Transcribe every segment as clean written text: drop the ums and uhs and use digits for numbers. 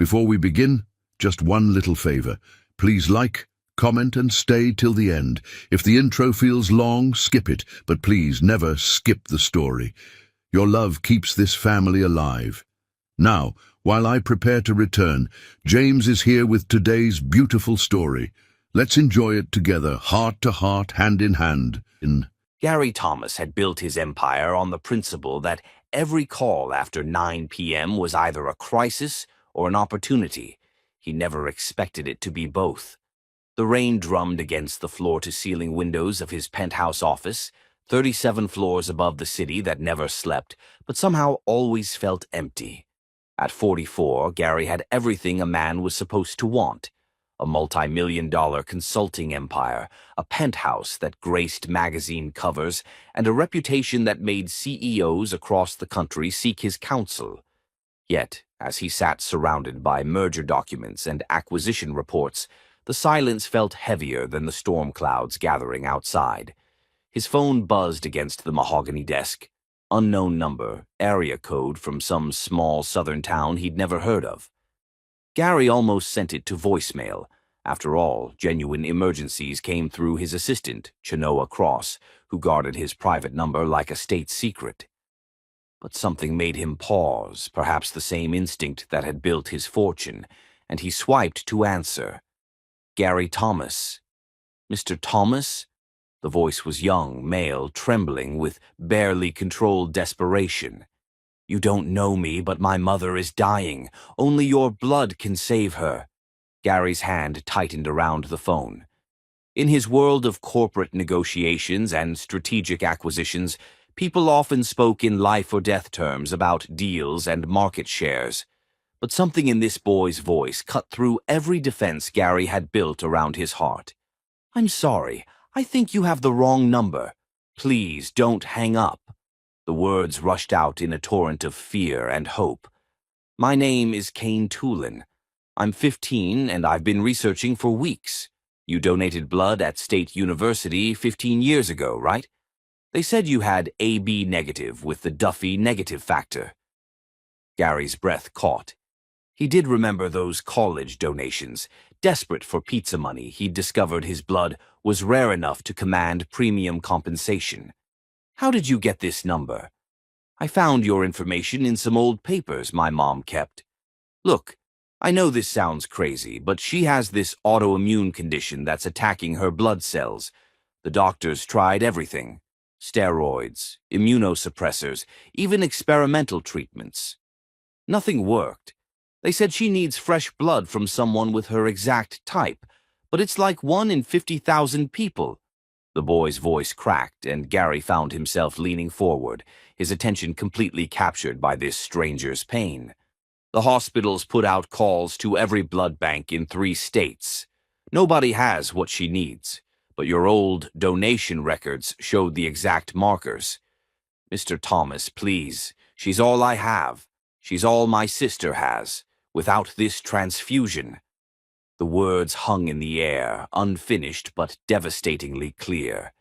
Before we begin, just one little favor. Please like, comment and stay till the end. If the intro feels long, skip it, but please never skip the story. Your love keeps this family alive. Now, while I prepare to return, James is here with today's beautiful story. Let's enjoy it together, heart to heart, hand in hand. Gary Thomas had built his empire on the principle that every call after 9 p.m. was either a crisis or an opportunity. He never expected it to be both. The rain drummed against the floor-to-ceiling windows of his penthouse office, 37 floors above the city that never slept, but somehow always felt empty. At 44, Gary had everything a man was supposed to want: a multi-million-dollar consulting empire, a penthouse that graced magazine covers, and a reputation that made CEOs across the country seek his counsel. Yet, as he sat surrounded by merger documents and acquisition reports, the silence felt heavier than the storm clouds gathering outside. His phone buzzed against the mahogany desk. Unknown number, area code from some small southern town he'd never heard of. Gary almost sent it to voicemail. After all, genuine emergencies came through his assistant, Chenoa Cross, who guarded his private number like a state secret. But something made him pause, perhaps the same instinct that had built his fortune, and he swiped to answer. Gary Thomas. Mr. Thomas? The voice was young, male, trembling with barely controlled desperation. You don't know me, but my mother is dying. Only your blood can save her. Gary's hand tightened around the phone. In his world of corporate negotiations and strategic acquisitions, people often spoke in life-or-death terms about deals and market shares. But something in this boy's voice cut through every defense Gary had built around his heart. I'm sorry, I think you have the wrong number. Please don't hang up. The words rushed out in a torrent of fear and hope. My name is Kane Tulin. I'm 15 and I've been researching for weeks. You donated blood at State University 15 years ago, right? They said you had AB negative with the Duffy negative factor. Gary's breath caught. He did remember those college donations. Desperate for pizza money, he'd discovered his blood was rare enough to command premium compensation. How did you get this number? I found your information in some old papers my mom kept. Look, I know this sounds crazy, but she has this autoimmune condition that's attacking her blood cells. The doctors tried everything. Steroids, immunosuppressors, even experimental treatments. Nothing worked. They said she needs fresh blood from someone with her exact type, but it's like 1 in 50,000 people. The boy's voice cracked, and Gary found himself leaning forward, his attention completely captured by this stranger's pain. The hospitals put out calls to every blood bank in 3 states. Nobody has what she needs, but your old donation records showed the exact markers. Mr. Thomas, please, she's all I have. She's all my sister has. Without this transfusion. The words hung in the air, unfinished but devastatingly clear.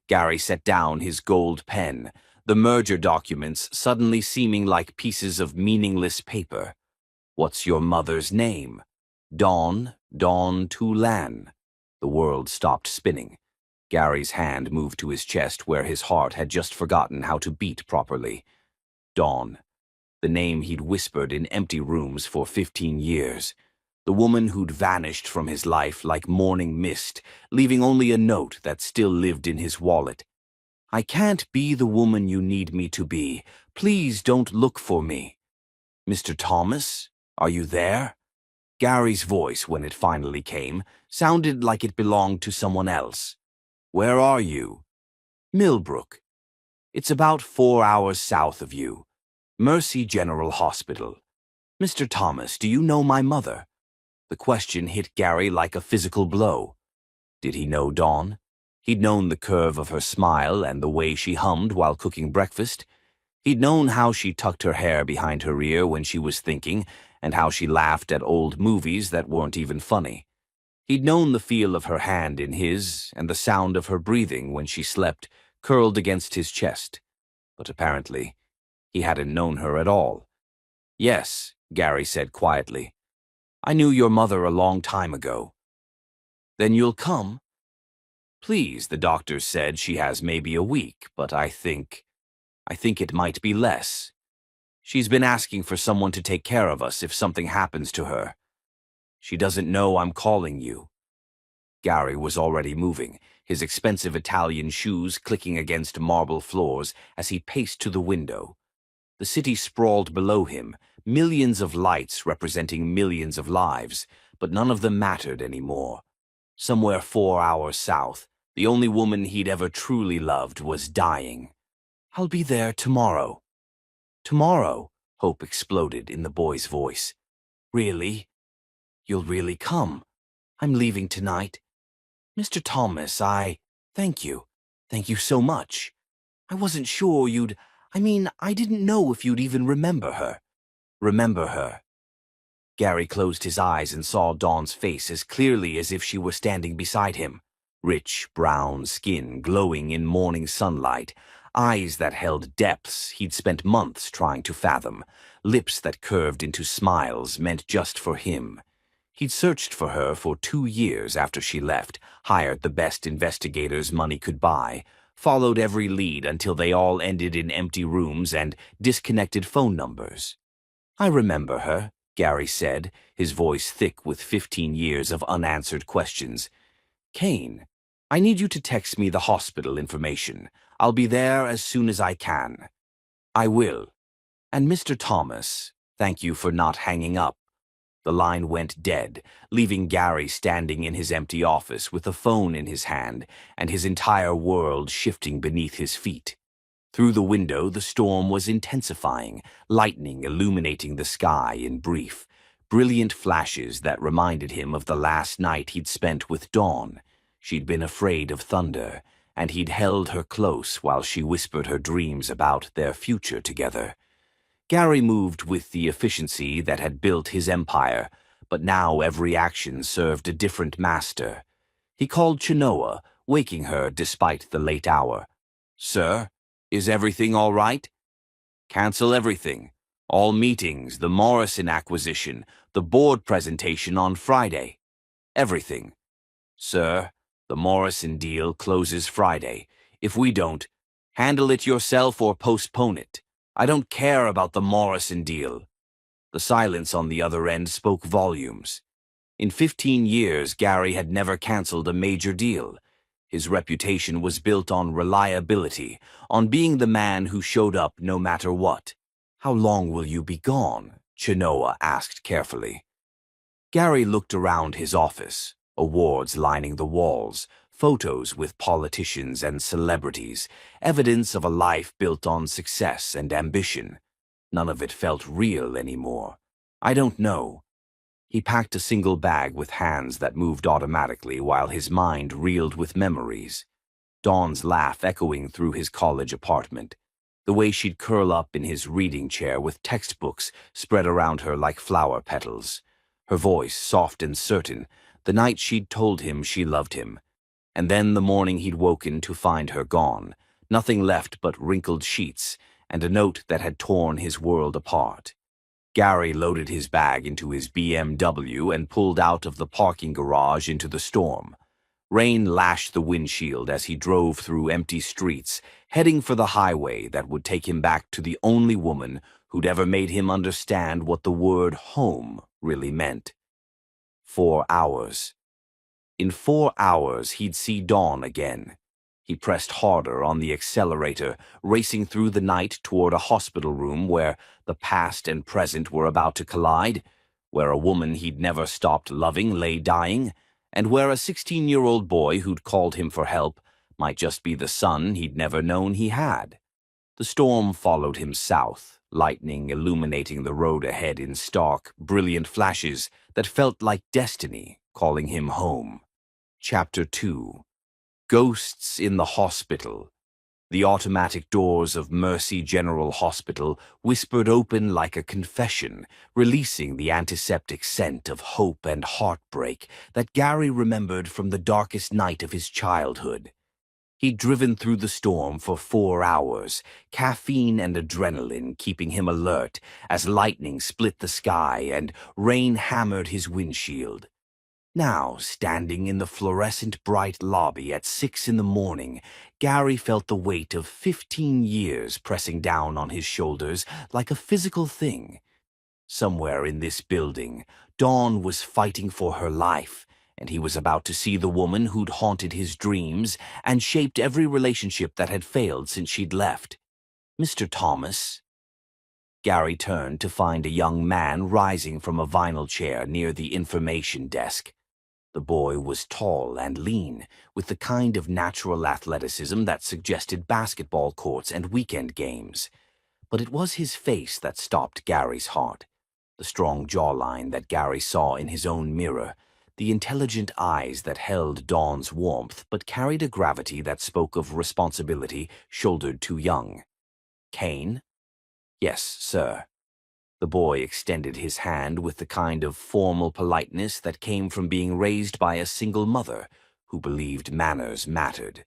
Gary set down his gold pen, the merger documents suddenly seeming like pieces of meaningless paper. What's your mother's name? Dawn Tulin. The world stopped spinning. Gary's hand moved to his chest where his heart had just forgotten how to beat properly. Dawn. The name he'd whispered in empty rooms for 15 years. The woman who'd vanished from his life like morning mist, leaving only a note that still lived in his wallet. I can't be the woman you need me to be. Please don't look for me. Mr. Thomas, are you there? Gary's voice, when it finally came, sounded like it belonged to someone else. Where are you? Millbrook. It's about 4 hours south of you. Mercy General Hospital. Mr. Thomas, do you know my mother? The question hit Gary like a physical blow. Did he know Dawn? He'd known the curve of her smile and the way she hummed while cooking breakfast. He'd known how she tucked her hair behind her ear when she was thinking, and how she laughed at old movies that weren't even funny. He'd known the feel of her hand in his, and the sound of her breathing when she slept, curled against his chest. But apparently, he hadn't known her at all. Yes, Gary said quietly. I knew your mother a long time ago. Then you'll come? Please, the doctor said she has maybe a week, but I think it might be less. She's been asking for someone to take care of us if something happens to her. She doesn't know I'm calling you. Gary was already moving, his expensive Italian shoes clicking against marble floors as he paced to the window. The city sprawled below him, millions of lights representing millions of lives, but none of them mattered anymore. Somewhere 4 hours south, the only woman he'd ever truly loved was dying. I'll be there tomorrow. Tomorrow, hope exploded in the boy's voice. Really? You'll really come? I'm leaving tonight. Mr. Thomas, thank you. Thank you so much. I wasn't sure I didn't know if you'd even remember her. Remember her. Gary closed his eyes and saw Dawn's face as clearly as if she were standing beside him. Rich, brown skin glowing in morning sunlight, eyes that held depths he'd spent months trying to fathom, lips that curved into smiles meant just for him. He'd searched for her for 2 years after she left, hired the best investigators money could buy, followed every lead until they all ended in empty rooms and disconnected phone numbers. I remember her, Gary said, his voice thick with 15 years of unanswered questions. Kane, I need you to text me the hospital information. I'll be there as soon as I can. I will. And Mr. Thomas, thank you for not hanging up. The line went dead, leaving Gary standing in his empty office with a phone in his hand and his entire world shifting beneath his feet. Through the window, the storm was intensifying, lightning illuminating the sky in brief, brilliant flashes that reminded him of the last night he'd spent with Dawn. She'd been afraid of thunder, and he'd held her close while she whispered her dreams about their future together. Gary moved with the efficiency that had built his empire, but now every action served a different master. He called Chenoa, waking her despite the late hour. Sir, is everything all right? Cancel everything. All meetings, the Morrison acquisition, the board presentation on Friday. Everything. Sir, the Morrison deal closes Friday. If we don't, handle it yourself or postpone it. I don't care about the Morrison deal. The silence on the other end spoke volumes. In 15 years, Gary had never canceled a major deal. His reputation was built on reliability, on being the man who showed up no matter what. How long will you be gone? Chenoa asked carefully. Gary looked around his office, awards lining the walls, photos with politicians and celebrities, evidence of a life built on success and ambition. None of it felt real anymore. I don't know. He packed a single bag with hands that moved automatically while his mind reeled with memories. Dawn's laugh echoing through his college apartment. The way she'd curl up in his reading chair with textbooks spread around her like flower petals. Her voice soft and certain, the night she'd told him she loved him. And then the morning he'd woken to find her gone, nothing left but wrinkled sheets and a note that had torn his world apart. Gary loaded his bag into his BMW and pulled out of the parking garage into the storm. Rain lashed the windshield as he drove through empty streets, heading for the highway that would take him back to the only woman who'd ever made him understand what the word home really meant. 4 hours. In 4 hours, he'd see Dawn again. He pressed harder on the accelerator, racing through the night toward a hospital room where the past and present were about to collide, where a woman he'd never stopped loving lay dying, and where a 16-year-old boy who'd called him for help might just be the son he'd never known he had. The storm followed him south, lightning illuminating the road ahead in stark, brilliant flashes that felt like destiny calling him home. Chapter 2. Ghosts in the Hospital. The automatic doors of Mercy General Hospital whispered open like a confession, releasing the antiseptic scent of hope and heartbreak that Gary remembered from the darkest night of his childhood. He'd driven through the storm for 4 hours, caffeine and adrenaline keeping him alert as lightning split the sky and rain hammered his windshield. Now, standing in the fluorescent bright lobby at 6 in the morning, Gary felt the weight of 15 years pressing down on his shoulders like a physical thing. Somewhere in this building, Dawn was fighting for her life, and he was about to see the woman who'd haunted his dreams and shaped every relationship that had failed since she'd left. Mr. Thomas. Gary turned to find a young man rising from a vinyl chair near the information desk. The boy was tall and lean, with the kind of natural athleticism that suggested basketball courts and weekend games. But it was his face that stopped Gary's heart. The strong jawline that Gary saw in his own mirror, the intelligent eyes that held Dawn's warmth but carried a gravity that spoke of responsibility shouldered too young. Kane? Yes, sir. The boy extended his hand with the kind of formal politeness that came from being raised by a single mother who believed manners mattered.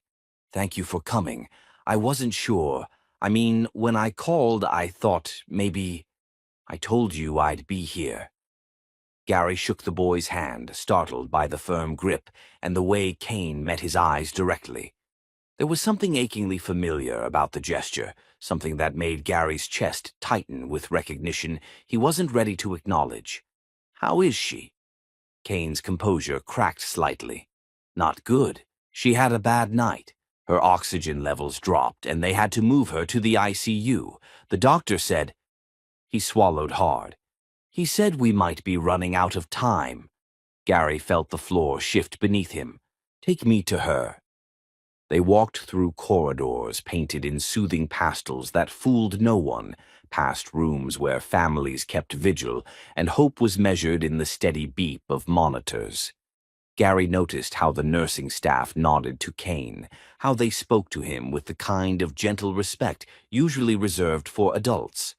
Thank you for coming. I wasn't sure. I mean, when I called, I thought maybe I told you I'd be here. Gary shook the boy's hand, startled by the firm grip and the way Kane met his eyes directly. There was something achingly familiar about the gesture, something that made Gary's chest tighten with recognition he wasn't ready to acknowledge. How is she? Kane's composure cracked slightly. Not good. She had a bad night. Her oxygen levels dropped, and they had to move her to the ICU. The doctor said... He swallowed hard. He said we might be running out of time. Gary felt the floor shift beneath him. Take me to her. They walked through corridors painted in soothing pastels that fooled no one, past rooms where families kept vigil, and hope was measured in the steady beep of monitors. Gary noticed how the nursing staff nodded to Kane, how they spoke to him with the kind of gentle respect usually reserved for adults.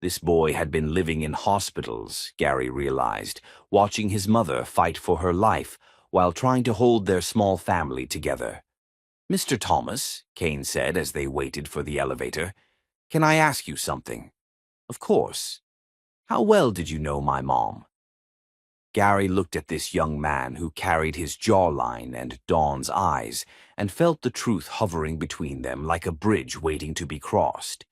This boy had been living in hospitals, Gary realized, watching his mother fight for her life while trying to hold their small family together. Mr. Thomas, Kane said as they waited for the elevator, can I ask you something? Of course. How well did you know my mom? Gary looked at this young man who carried his jawline and Dawn's eyes and felt the truth hovering between them like a bridge waiting to be crossed.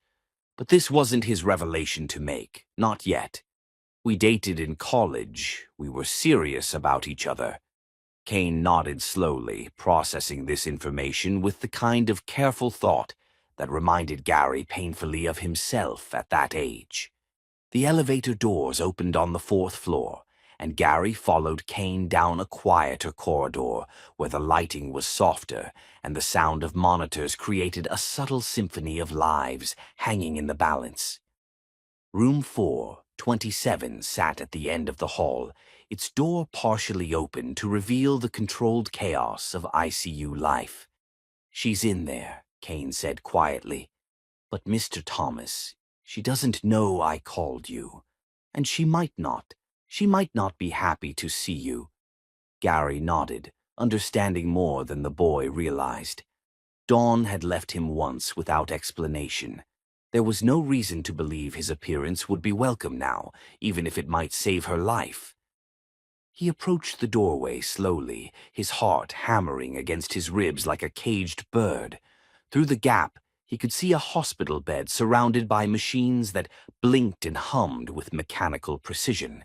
But this wasn't his revelation to make, not yet. We dated in college. We were serious about each other. Kane nodded slowly, processing this information with the kind of careful thought that reminded Gary painfully of himself at that age. The elevator doors opened on the 4th floor, and Gary followed Kane down a quieter corridor where the lighting was softer and the sound of monitors created a subtle symphony of lives hanging in the balance. Room 427 sat at the end of the hall, its door partially open to reveal the controlled chaos of ICU life. She's in there, Kane said quietly. But Mr. Thomas, she doesn't know I called you. And she might not. She might not be happy to see you. Gary nodded, understanding more than the boy realized. Dawn had left him once without explanation. There was no reason to believe his appearance would be welcome now, even if it might save her life. He approached the doorway slowly, his heart hammering against his ribs like a caged bird. Through the gap, he could see a hospital bed surrounded by machines that blinked and hummed with mechanical precision.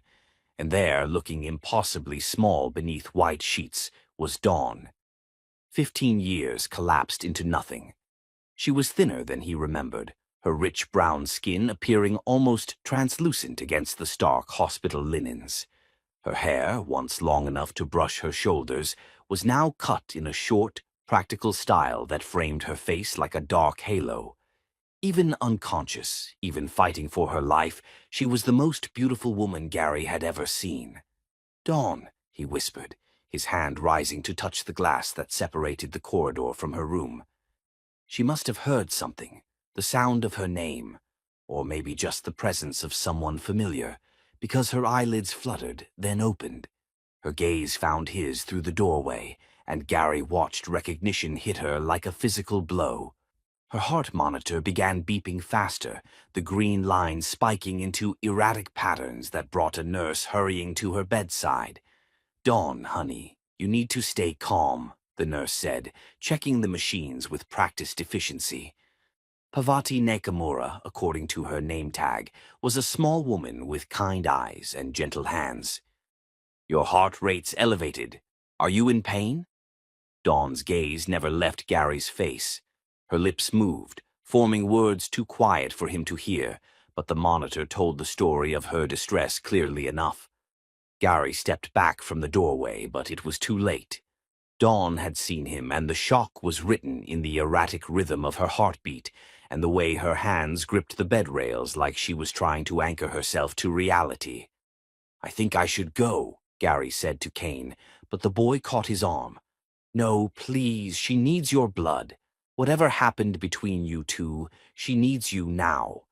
And there, looking impossibly small beneath white sheets, was Dawn. 15 years collapsed into nothing. She was thinner than he remembered, her rich brown skin appearing almost translucent against the stark hospital linens. Her hair, once long enough to brush her shoulders, was now cut in a short, practical style that framed her face like a dark halo. Even unconscious, even fighting for her life, she was the most beautiful woman Gary had ever seen. Dawn, he whispered, his hand rising to touch the glass that separated the corridor from her room. She must have heard something, the sound of her name, or maybe just the presence of someone familiar, because her eyelids fluttered, then opened. Her gaze found his through the doorway, and Gary watched recognition hit her like a physical blow. Her heart monitor began beeping faster, the green lines spiking into erratic patterns that brought a nurse hurrying to her bedside. "Dawn, honey, you need to stay calm," the nurse said, checking the machines with practiced efficiency. Pavati Nakamura, according to her name tag, was a small woman with kind eyes and gentle hands. "Your heart rate's elevated. Are you in pain?" Dawn's gaze never left Gary's face. Her lips moved, forming words too quiet for him to hear, but the monitor told the story of her distress clearly enough. Gary stepped back from the doorway, but it was too late. Dawn had seen him, and the shock was written in the erratic rhythm of her heartbeat and the way her hands gripped the bed rails like she was trying to anchor herself to reality. "I think I should go," Gary said to Kane, but the boy caught his arm. "No, please, she needs your blood. Whatever happened between you two, she needs you now."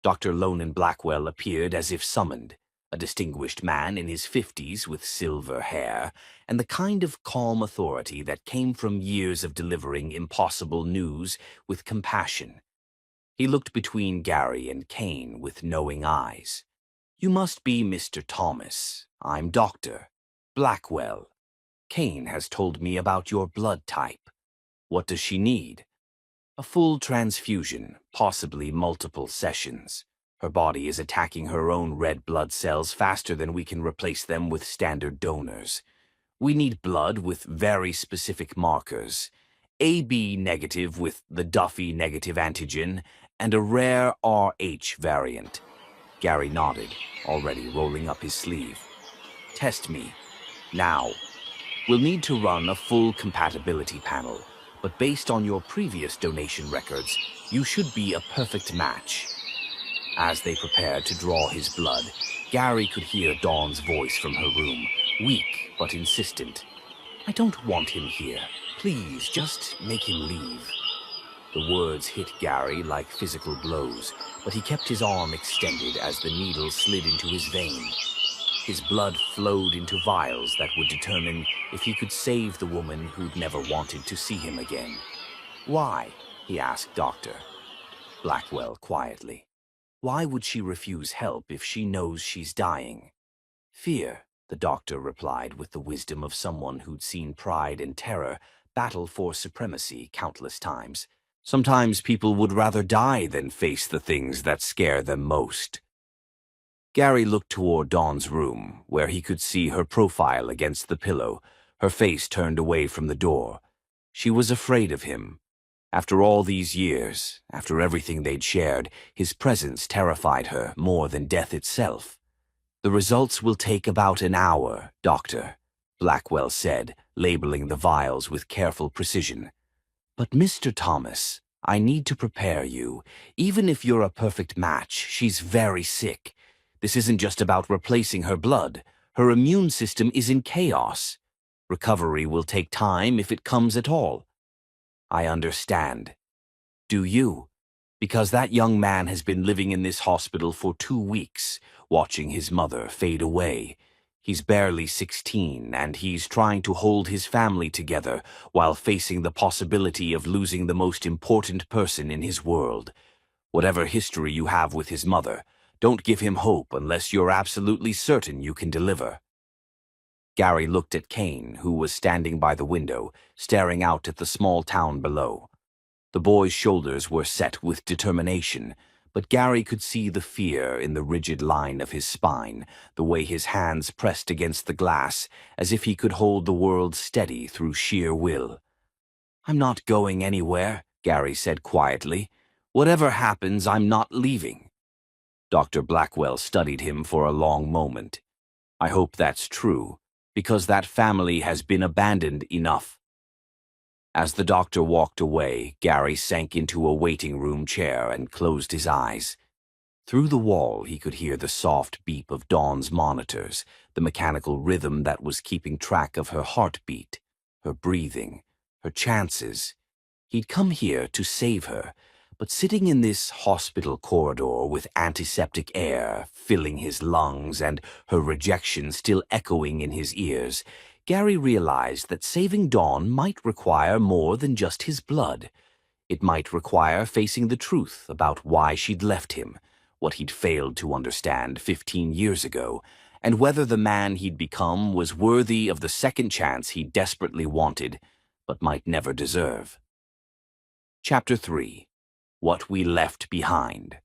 Dr. Lonan Blackwell appeared as if summoned, a distinguished man in his 50s with silver hair, and the kind of calm authority that came from years of delivering impossible news with compassion. He looked between Gary and Kane with knowing eyes. "You must be Mr. Thomas. I'm Dr. Blackwell. Kane has told me about your blood type. What does she need?" "A full transfusion, possibly multiple sessions. Her body is attacking her own red blood cells faster than we can replace them with standard donors. We need blood with very specific markers, AB negative with the Duffy negative antigen, and a rare RH variant." Gary nodded, already rolling up his sleeve. "Test me. Now. We'll need to run a full compatibility panel, but based on your previous donation records, you should be a perfect match." As they prepared to draw his blood, Gary could hear Dawn's voice from her room, weak but insistent. "I don't want him here. Please, just make him leave." The words hit Gary like physical blows, but he kept his arm extended as the needle slid into his vein. His blood flowed into vials that would determine if he could save the woman who'd never wanted to see him again. "Why?" he asked Dr. Blackwell quietly. "Why would she refuse help if she knows she's dying?" "Fear," the doctor replied with the wisdom of someone who'd seen pride and terror battle for supremacy countless times. Sometimes people would rather die than face the things that scare them most. Gary looked toward Dawn's room, where he could see her profile against the pillow, her face turned away from the door. She was afraid of him. After all these years, after everything they'd shared, his presence terrified her more than death itself. "The results will take about an hour, Doctor," Blackwell said, labeling the vials with careful precision. "But Mr. Thomas, I need to prepare you. Even if you're a perfect match, she's very sick. This isn't just about replacing her blood. Her immune system is in chaos. Recovery will take time if it comes at all." "I understand." "Do you?" Because that young man has been living in this hospital for 2 weeks, watching his mother fade away. He's barely 16, and he's trying to hold his family together while facing the possibility of losing the most important person in his world. Whatever history you have with his mother, don't give him hope unless you're absolutely certain you can deliver. Gary looked at Kane, who was standing by the window, staring out at the small town below. The boy's shoulders were set with determination, but Gary could see the fear in the rigid line of his spine, the way his hands pressed against the glass, as if he could hold the world steady through sheer will. "I'm not going anywhere," Gary said quietly. "Whatever happens, I'm not leaving." Dr. Blackwell studied him for a long moment. "I hope that's true, because that family has been abandoned enough." As the doctor walked away, Gary sank into a waiting room chair and closed his eyes. Through the wall, he could hear the soft beep of Dawn's monitors, the mechanical rhythm that was keeping track of her heartbeat, her breathing, her chances. He'd come here to save her, but sitting in this hospital corridor with antiseptic air filling his lungs and her rejection still echoing in his ears, Gary realized that saving Dawn might require more than just his blood. It might require facing the truth about why she'd left him, what he'd failed to understand 15 years ago, and whether the man he'd become was worthy of the second chance he desperately wanted, but might never deserve. Chapter 3. What We Left Behind.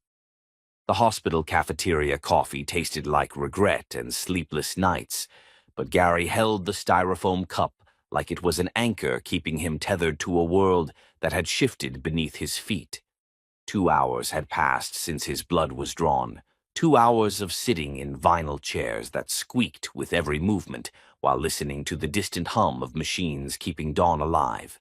The hospital cafeteria coffee tasted like regret and sleepless nights, but Gary held the styrofoam cup like it was an anchor keeping him tethered to a world that had shifted beneath his feet. 2 hours had passed since his blood was drawn, 2 hours of sitting in vinyl chairs that squeaked with every movement while listening to the distant hum of machines keeping Dawn alive.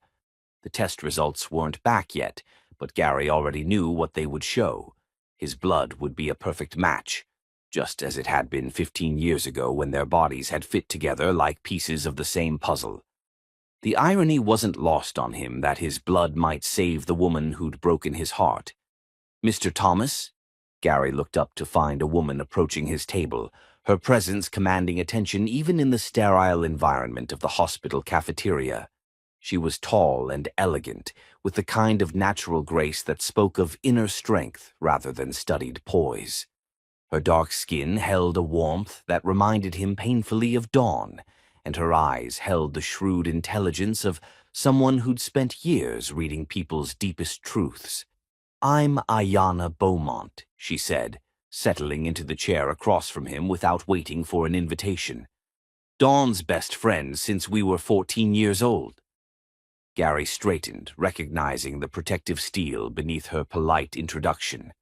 The test results weren't back yet, but Gary already knew what they would show. His blood would be a perfect match, just as it had been 15 years ago when their bodies had fit together like pieces of the same puzzle. The irony wasn't lost on him that his blood might save the woman who'd broken his heart. "Mr. Thomas?" Gary looked up to find a woman approaching his table, her presence commanding attention even in the sterile environment of the hospital cafeteria. She was tall and elegant, with the kind of natural grace that spoke of inner strength rather than studied poise. Her dark skin held a warmth that reminded him painfully of Dawn, and her eyes held the shrewd intelligence of someone who'd spent years reading people's deepest truths. "I'm Ayanna Beaumont," she said, settling into the chair across from him without waiting for an invitation. "Dawn's best friend since we were 14 years old." Gary straightened, recognizing the protective steel beneath her polite introduction.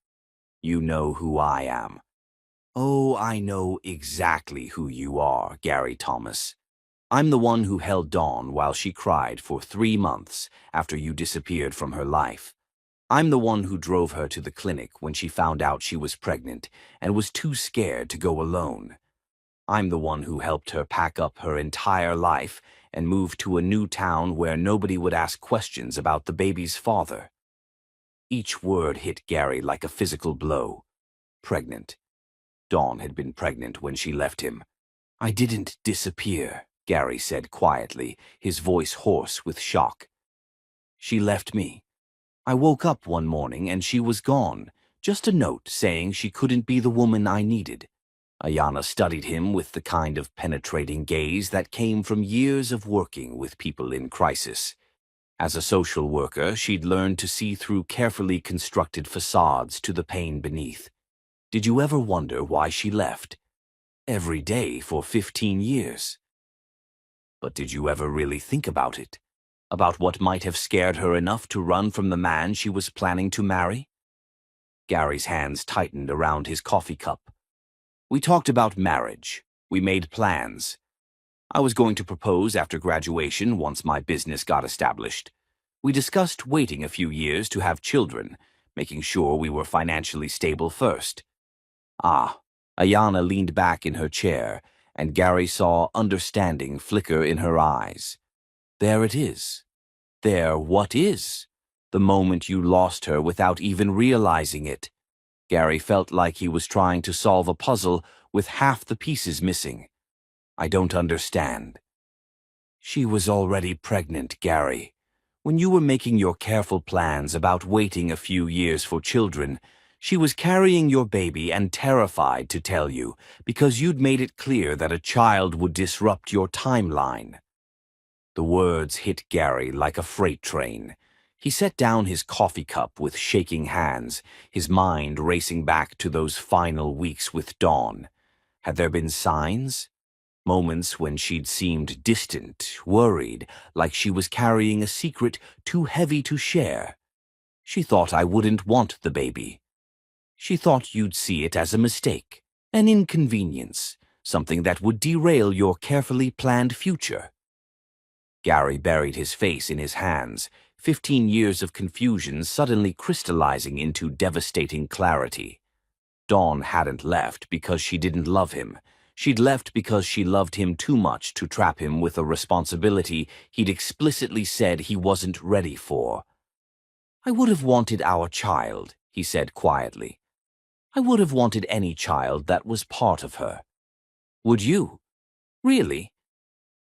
"You know who I am." "Oh, I know exactly who you are, Gary Thomas. I'm the one who held Dawn while she cried for 3 months after you disappeared from her life. I'm the one who drove her to the clinic when she found out she was pregnant and was too scared to go alone. I'm the one who helped her pack up her entire life and move to a new town where nobody would ask questions about the baby's father." Each word hit Gary like a physical blow. Pregnant. Dawn had been pregnant when she left him. "I didn't disappear," Gary said quietly, his voice hoarse with shock. "She left me. I woke up one morning and she was gone, just a note saying she couldn't be the woman I needed." Ayanna studied him with the kind of penetrating gaze that came from years of working with people in crisis. As a social worker, she'd learned to see through carefully constructed facades to the pain beneath. "Did you ever wonder why she left? Every day for 15 years. But did you ever really think about it? About what might have scared her enough to run from the man she was planning to marry?" Gary's hands tightened around his coffee cup. "We talked about marriage. We made plans. I was going to propose after graduation once my business got established. We discussed waiting a few years to have children, making sure we were financially stable first." "Ah." Ayanna leaned back in her chair, and Gary saw understanding flicker in her eyes. "There it is. There what is? The moment you lost her without even realizing it." Gary felt like he was trying to solve a puzzle with half the pieces missing. "I don't understand." "She was already pregnant, Gary. When you were making your careful plans about waiting a few years for children, she was carrying your baby and terrified to tell you because you'd made it clear that a child would disrupt your timeline." The words hit Gary like a freight train. He set down his coffee cup with shaking hands, his mind racing back to those final weeks with Dawn. Had there been signs? Moments when she'd seemed distant, worried, like she was carrying a secret too heavy to share. "She thought I wouldn't want the baby. She thought you'd see it as a mistake, an inconvenience, something that would derail your carefully planned future." Gary buried his face in his hands, 15 years of confusion suddenly crystallizing into devastating clarity. Dawn hadn't left because she didn't love him. She'd left because she loved him too much to trap him with a responsibility he'd explicitly said he wasn't ready for. "I would have wanted our child," he said quietly. "I would have wanted any child that was part of her." "Would you? Really?"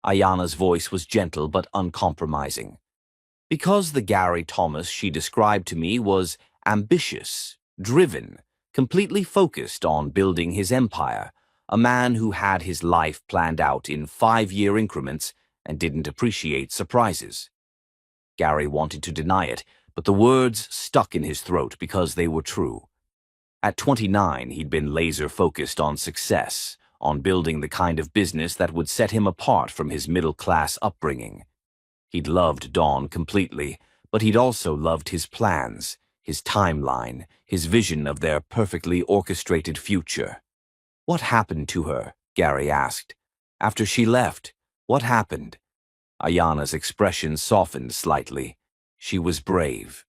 Ayana's voice was gentle but uncompromising. Because the Gary Thomas she described to me was ambitious, driven, completely focused on building his empire, a man who had his life planned out in 5-year increments and didn't appreciate surprises. Gary wanted to deny it, but the words stuck in his throat because they were true. At 29, he'd been laser-focused on success, on building the kind of business that would set him apart from his middle-class upbringing. He'd loved Dawn completely, but he'd also loved his plans, his timeline, his vision of their perfectly orchestrated future. "What happened to her?" Gary asked. "After she left, what happened?" Ayana's expression softened slightly. She was brave.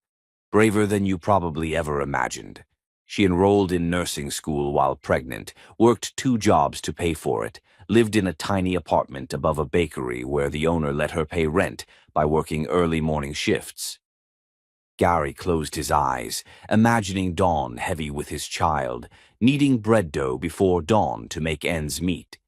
Braver than you probably ever imagined. She enrolled in nursing school while pregnant, worked 2 jobs to pay for it, lived in a tiny apartment above a bakery where the owner let her pay rent by working early morning shifts. Gary closed his eyes, imagining Dawn heavy with his child, kneading bread dough before dawn to make ends meet.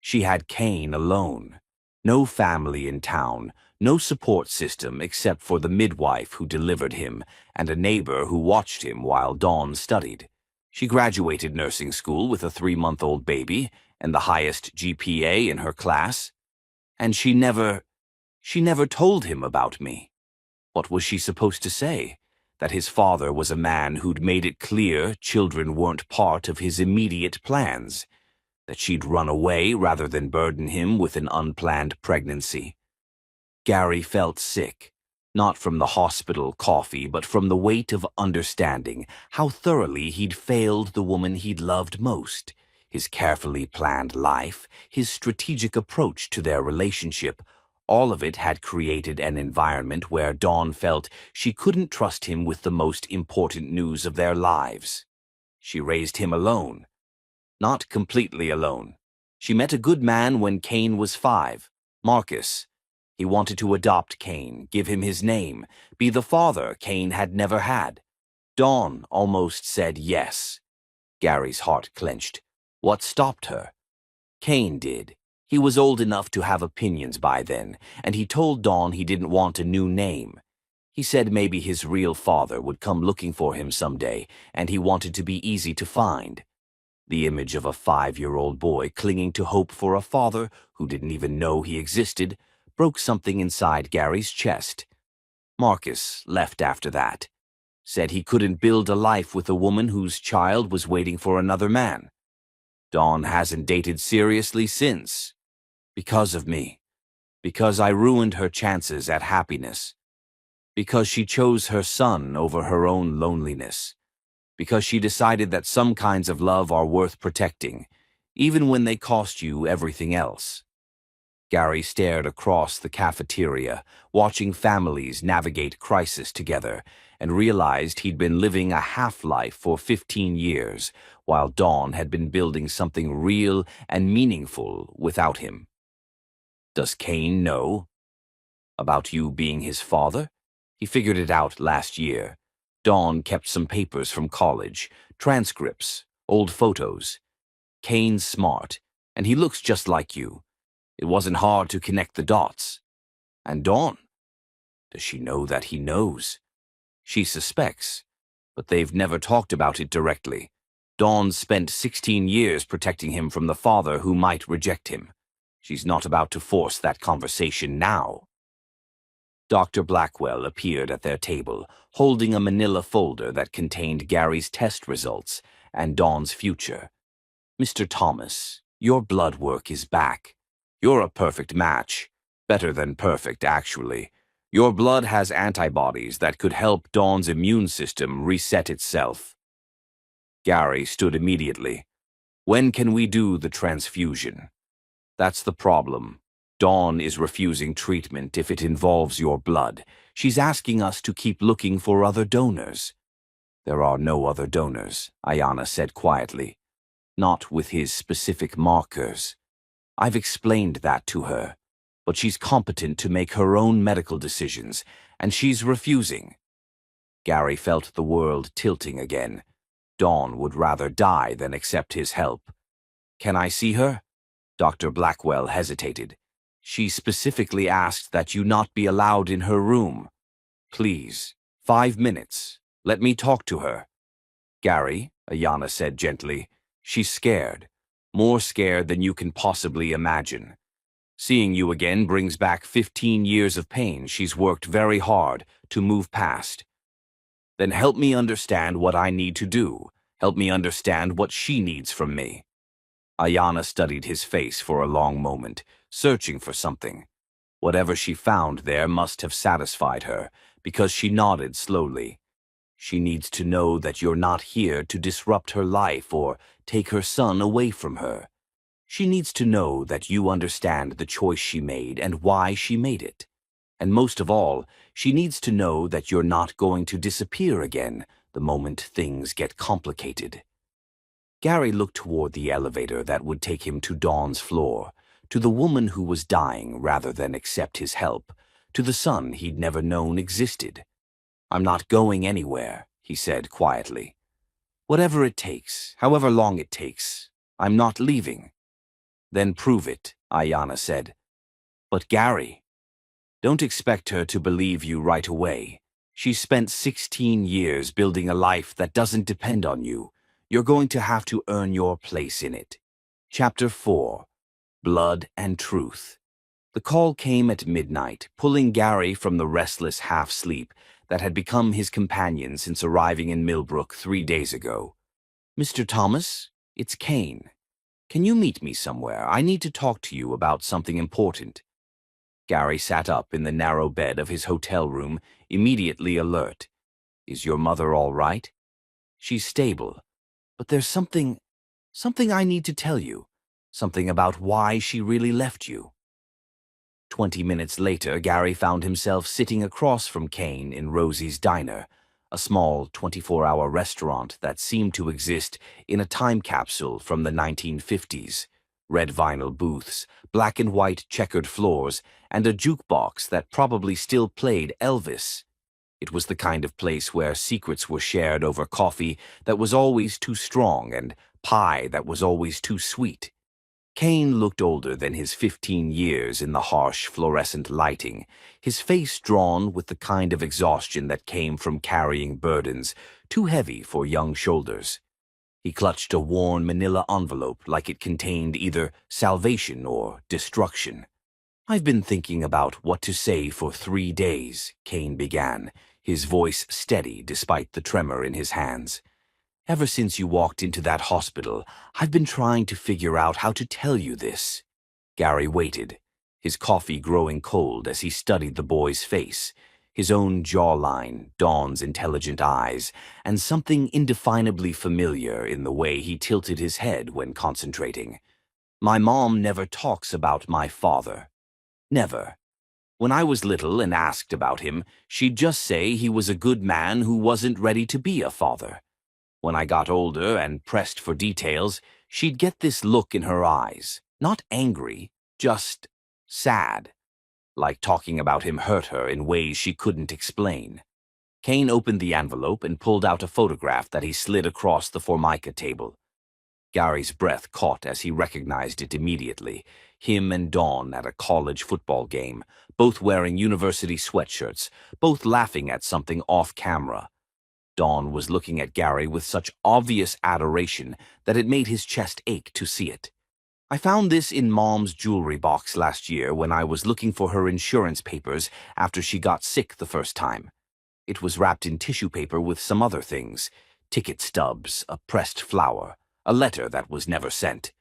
She had Kane alone. No family in town, no support system except for the midwife who delivered him and a neighbor who watched him while Dawn studied. She graduated nursing school with a 3-month-old baby and the highest GPA in her class. And she never told him about me. What was she supposed to say? That his father was a man who'd made it clear children weren't part of his immediate plans? That she'd run away rather than burden him with an unplanned pregnancy? Gary felt sick, not from the hospital coffee, but from the weight of understanding how thoroughly he'd failed the woman he'd loved most. His carefully planned life, his strategic approach to their relationship, all of it had created an environment where Dawn felt she couldn't trust him with the most important news of their lives. She raised him alone. Not completely alone. She met a good man when Kane was 5, Marcus. He wanted to adopt Kane, give him his name, be the father Kane had never had. Dawn almost said yes. Gary's heart clenched. What stopped her? Kane did. He was old enough to have opinions by then, and he told Dawn he didn't want a new name. He said maybe his real father would come looking for him someday, and he wanted to be easy to find. The image of a 5-year-old boy clinging to hope for a father who didn't even know he existed broke something inside Gary's chest. Marcus left after that. Said he couldn't build a life with a woman whose child was waiting for another man. Dawn hasn't dated seriously since. Because of me. Because I ruined her chances at happiness. Because she chose her son over her own loneliness. Because she decided that some kinds of love are worth protecting, even when they cost you everything else. Gary stared across the cafeteria, watching families navigate crisis together, and realized he'd been living a half-life for 15 years, while Dawn had been building something real and meaningful without him. Does Kane know? About you being his father? He figured it out last year. Dawn kept some papers from college, transcripts, old photos. Kane's smart, and he looks just like you. It wasn't hard to connect the dots. And Dawn? Does she know that he knows? She suspects, but they've never talked about it directly. Dawn spent 16 years protecting him from the father who might reject him. She's not about to force that conversation now. Dr. Blackwell appeared at their table, holding a manila folder that contained Gary's test results and Dawn's future. "Mr. Thomas, your blood work is back. You're a perfect match. Better than perfect, actually. Your blood has antibodies that could help Dawn's immune system reset itself." Gary stood immediately. "When can we do the transfusion?" "That's the problem. Dawn is refusing treatment if it involves your blood. She's asking us to keep looking for other donors." "There are no other donors," Ayana said quietly. "Not with his specific markers. I've explained that to her, but she's competent to make her own medical decisions, and she's refusing." Gary felt the world tilting again. Dawn would rather die than accept his help. "Can I see her?" Dr. Blackwell hesitated. She specifically asked that you not be allowed in her room. Please, 5 minutes. Let me talk to her. Gary, Ayana said gently, she's scared. More scared than you can possibly imagine. Seeing you again brings back 15 years of pain she's worked very hard to move past. Then help me understand what I need to do. Help me understand what she needs from me. Ayana studied his face for a long moment, searching for something. Whatever she found there must have satisfied her, because she nodded slowly. She needs to know that you're not here to disrupt her life or take her son away from her. She needs to know that you understand the choice she made and why she made it. And most of all, she needs to know that you're not going to disappear again the moment things get complicated. Gary looked toward the elevator that would take him to Dawn's floor, to the woman who was dying rather than accept his help, to the son he'd never known existed. I'm not going anywhere, he said quietly. Whatever it takes, however long it takes, I'm not leaving. Then prove it, Ayana said. But Gary, don't expect her to believe you right away. She's spent 16 years building a life that doesn't depend on you. You're going to have to earn your place in it. Chapter 4. Blood and Truth. The call came at midnight, pulling Gary from the restless half-sleep that had become his companion since arriving in Millbrook 3 days ago. Mr. Thomas, it's Kane. Can you meet me somewhere? I need to talk to you about something important. Gary sat up in the narrow bed of his hotel room, immediately alert. Is your mother all right? She's stable, but there's something I need to tell you, something about why she really left you. 20 minutes later, Gary found himself sitting across from Kane in Rosie's Diner, a small 24-hour restaurant that seemed to exist in a time capsule from the 1950s. Red vinyl booths, black and white checkered floors, and a jukebox that probably still played Elvis. It was the kind of place where secrets were shared over coffee that was always too strong and pie that was always too sweet. Kane looked older than his 15 years in the harsh fluorescent lighting, his face drawn with the kind of exhaustion that came from carrying burdens too heavy for young shoulders. He clutched a worn manila envelope like it contained either salvation or destruction. I've been thinking about what to say for 3 days, Kane began, his voice steady despite the tremor in his hands. Ever since you walked into that hospital, I've been trying to figure out how to tell you this. Gary waited, his coffee growing cold as he studied the boy's face, his own jawline, Dawn's intelligent eyes, and something indefinably familiar in the way he tilted his head when concentrating. My mom never talks about my father. Never. When I was little and asked about him, she'd just say he was a good man who wasn't ready to be a father. When I got older and pressed for details, she'd get this look in her eyes, not angry, just sad. Like talking about him hurt her in ways she couldn't explain. Kane opened the envelope and pulled out a photograph that he slid across the Formica table. Gary's breath caught as he recognized it immediately. Him and Dawn at a college football game, both wearing university sweatshirts, both laughing at something off-camera. Dawn was looking at Gary with such obvious adoration that it made his chest ache to see it. I found this in Mom's jewelry box last year when I was looking for her insurance papers after she got sick the first time. It was wrapped in tissue paper with some other things, ticket stubs, a pressed flower, a letter that was never sent.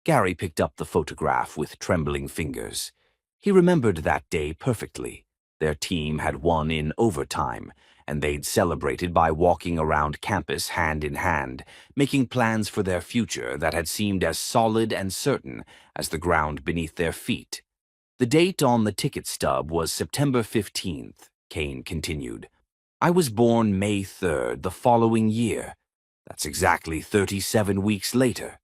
Gary picked up the photograph with trembling fingers. He remembered that day perfectly. Their team had won in overtime, and they'd celebrated by walking around campus hand in hand, making plans for their future that had seemed as solid and certain as the ground beneath their feet. The date on the ticket stub was September 15th, Kane continued. I was born May 3rd the following year. That's exactly 37 weeks later.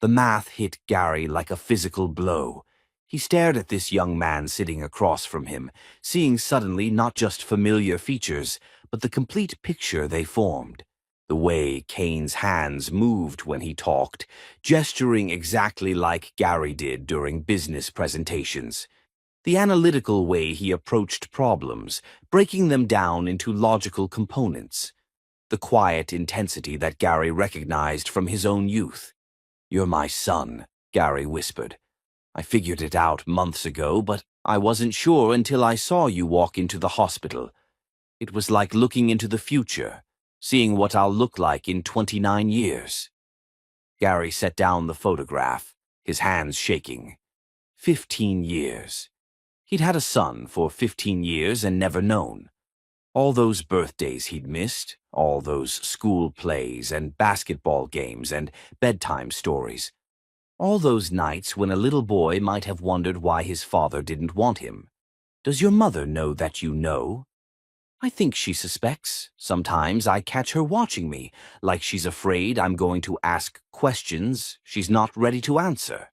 The math hit Gary like a physical blow. He stared at this young man sitting across from him, seeing suddenly not just familiar features, but the complete picture they formed. The way Kane's hands moved when he talked, gesturing exactly like Gary did during business presentations. The analytical way he approached problems, breaking them down into logical components. The quiet intensity that Gary recognized from his own youth. "You're my son," Gary whispered. "I figured it out months ago, but I wasn't sure until I saw you walk into the hospital. It was like looking into the future, seeing what I'll look like in 29 years. Gary set down the photograph, his hands shaking. 15 years. He'd had a son for 15 years and never known. All those birthdays he'd missed, all those school plays and basketball games and bedtime stories. All those nights when a little boy might have wondered why his father didn't want him. Does your mother know that you know? I think she suspects. Sometimes I catch her watching me, like she's afraid I'm going to ask questions she's not ready to answer."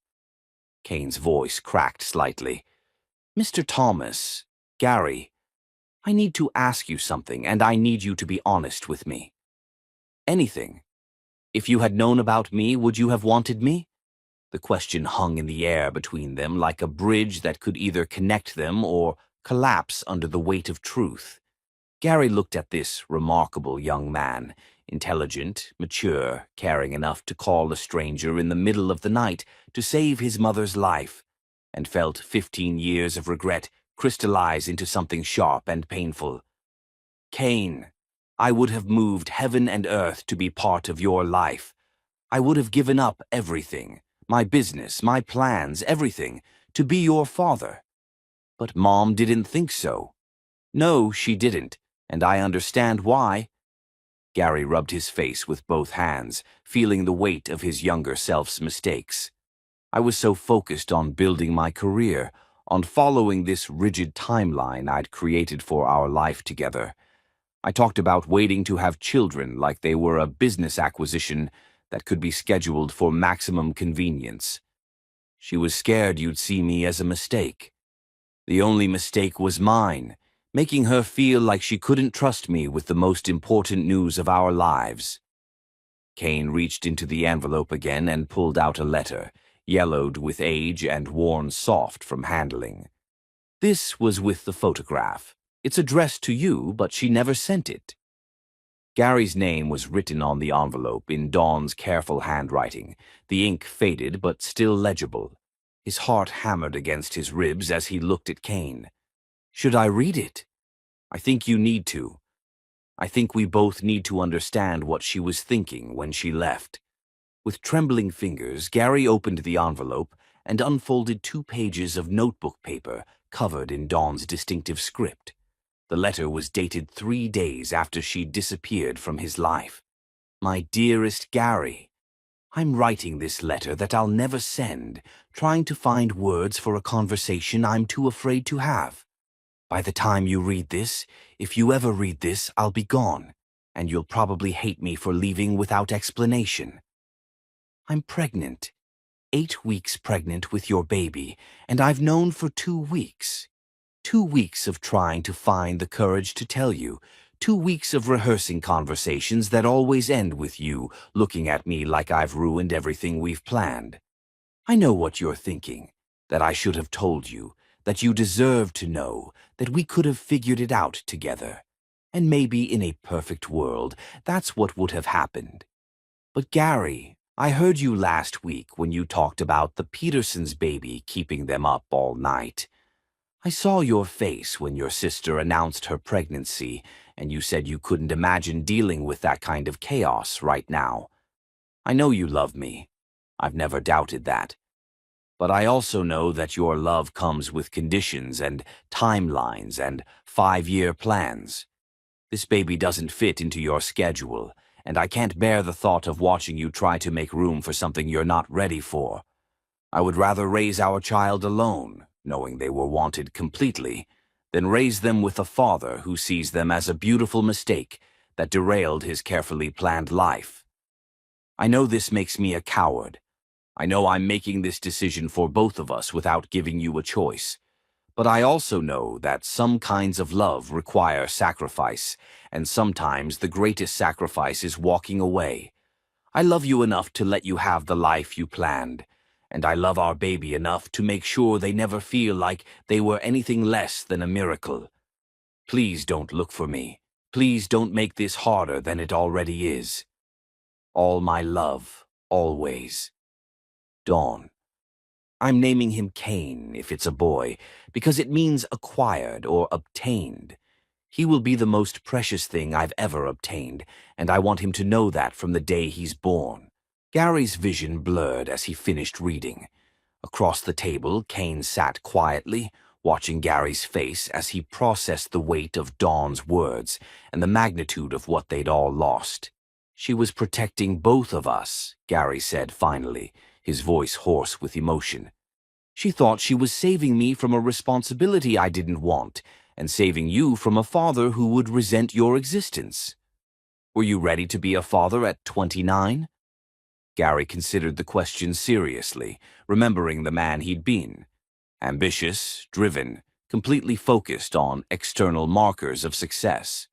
Kane's voice cracked slightly. "Mr. Thomas, Gary, I need to ask you something, and I need you to be honest with me. Anything. If you had known about me, would you have wanted me?" The question hung in the air between them like a bridge that could either connect them or collapse under the weight of truth. Gary looked at this remarkable young man, intelligent, mature, caring enough to call a stranger in the middle of the night to save his mother's life, and felt 15 years of regret crystallize into something sharp and painful. "Kane, I would have moved heaven and earth to be part of your life. I would have given up everything, my business, my plans, everything, to be your father. But Mom didn't think so. No, she didn't. And I understand why." Gary rubbed his face with both hands, feeling the weight of his younger self's mistakes. "I was so focused on building my career, on following this rigid timeline I'd created for our life together. I talked about waiting to have children like they were a business acquisition that could be scheduled for maximum convenience. She was scared you'd see me as a mistake. The only mistake was mine, making her feel like she couldn't trust me with the most important news of our lives." Kane reached into the envelope again and pulled out a letter, yellowed with age and worn soft from handling. "This was with the photograph. It's addressed to you, but she never sent it." Gary's name was written on the envelope in Dawn's careful handwriting, the ink faded but still legible. His heart hammered against his ribs as he looked at Kane. "Should I read it?" "I think you need to. I think we both need to understand what she was thinking when she left." With trembling fingers, Gary opened the envelope and unfolded 2 pages of notebook paper covered in Dawn's distinctive script. The letter was dated 3 days after she disappeared from his life. "My dearest Gary, I'm writing this letter that I'll never send, trying to find words for a conversation I'm too afraid to have. By the time you read this, if you ever read this, I'll be gone, and you'll probably hate me for leaving without explanation. I'm pregnant, 8 weeks pregnant with your baby, and I've known for 2 weeks. 2 weeks of trying to find the courage to tell you, 2 weeks of rehearsing conversations that always end with you looking at me like I've ruined everything we've planned. I know what you're thinking, that I should have told you, that you deserve to know, that we could have figured it out together. And maybe in a perfect world, that's what would have happened. But Gary, I heard you last week when you talked about the Petersons' baby keeping them up all night. I saw your face when your sister announced her pregnancy, and you said you couldn't imagine dealing with that kind of chaos right now. I know you love me. I've never doubted that. But I also know that your love comes with conditions and timelines and 5-year plans. This baby doesn't fit into your schedule, and I can't bear the thought of watching you try to make room for something you're not ready for. I would rather raise our child alone, knowing they were wanted completely, than raise them with a father who sees them as a beautiful mistake that derailed his carefully planned life. I know this makes me a coward. I know I'm making this decision for both of us without giving you a choice. But I also know that some kinds of love require sacrifice, and sometimes the greatest sacrifice is walking away. I love you enough to let you have the life you planned, and I love our baby enough to make sure they never feel like they were anything less than a miracle. Please don't look for me. Please don't make this harder than it already is. All my love, always. Dawn. I'm naming him Cain if it's a boy, because it means acquired or obtained. He will be the most precious thing I've ever obtained, and I want him to know that from the day he's born. Gary's vision blurred as he finished reading. Across the table, Cain sat quietly, watching Gary's face as he processed the weight of Dawn's words and the magnitude of what they'd all lost. She was protecting both of us, Gary said finally, his voice hoarse with emotion. She thought she was saving me from a responsibility I didn't want, and saving you from a father who would resent your existence. Were you ready to be a father at 29? Gary considered the question seriously, remembering the man he'd been. Ambitious, driven, completely focused on external markers of success.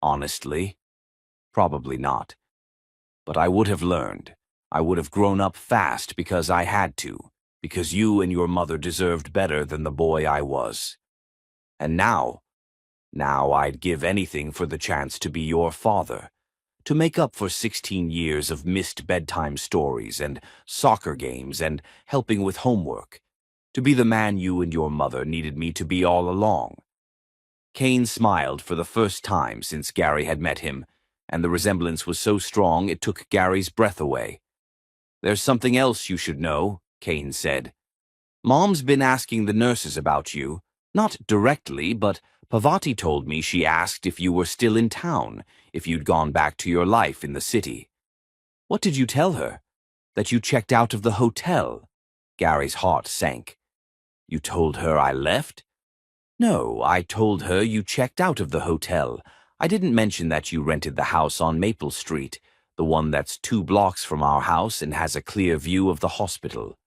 Honestly, probably not. But I would have learned. I would have grown up fast because I had to, because you and your mother deserved better than the boy I was. And now I'd give anything for the chance to be your father, to make up for 16 years of missed bedtime stories and soccer games and helping with homework, to be the man you and your mother needed me to be all along. Cain smiled for the first time since Gary had met him, and the resemblance was so strong it took Gary's breath away. There's something else you should know, Cain said. Mom's been asking the nurses about you. Not directly, but Pavati told me she asked if you were still in town, if you'd gone back to your life in the city. What did you tell her? That you checked out of the hotel? Gary's heart sank. You told her I left? No, I told her you checked out of the hotel. I didn't mention that you rented the house on Maple Street, the one that's 2 blocks from our house and has a clear view of the hospital.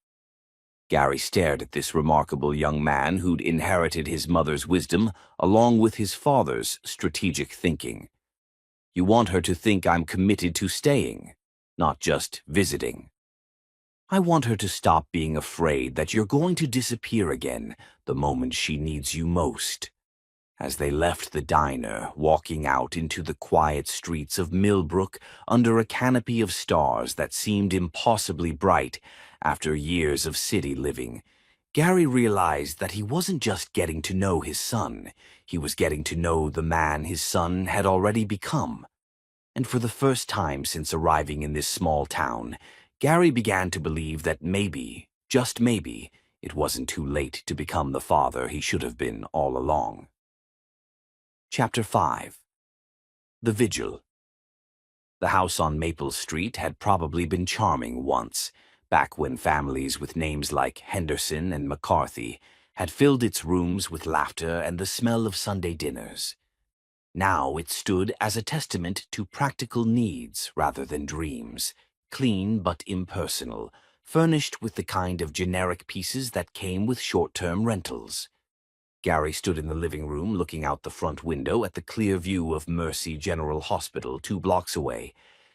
Gary stared at this remarkable young man who'd inherited his mother's wisdom along with his father's strategic thinking. You want her to think I'm committed to staying, not just visiting. I want her to stop being afraid that you're going to disappear again the moment she needs you most. As they left the diner, walking out into the quiet streets of Millbrook under a canopy of stars that seemed impossibly bright after years of city living, Gary realized that he wasn't just getting to know his son, he was getting to know the man his son had already become. And for the first time since arriving in this small town, Gary began to believe that maybe, just maybe, it wasn't too late to become the father he should have been all along. Chapter 5. The Vigil. The house on Maple Street had probably been charming once, back when families with names like Henderson and McCarthy had filled its rooms with laughter and the smell of Sunday dinners. Now it stood as a testament to practical needs rather than dreams, clean but impersonal, furnished with the kind of generic pieces that came with short-term rentals. Gary stood in the living room looking out the front window at the clear view of Mercy General Hospital 2 blocks away,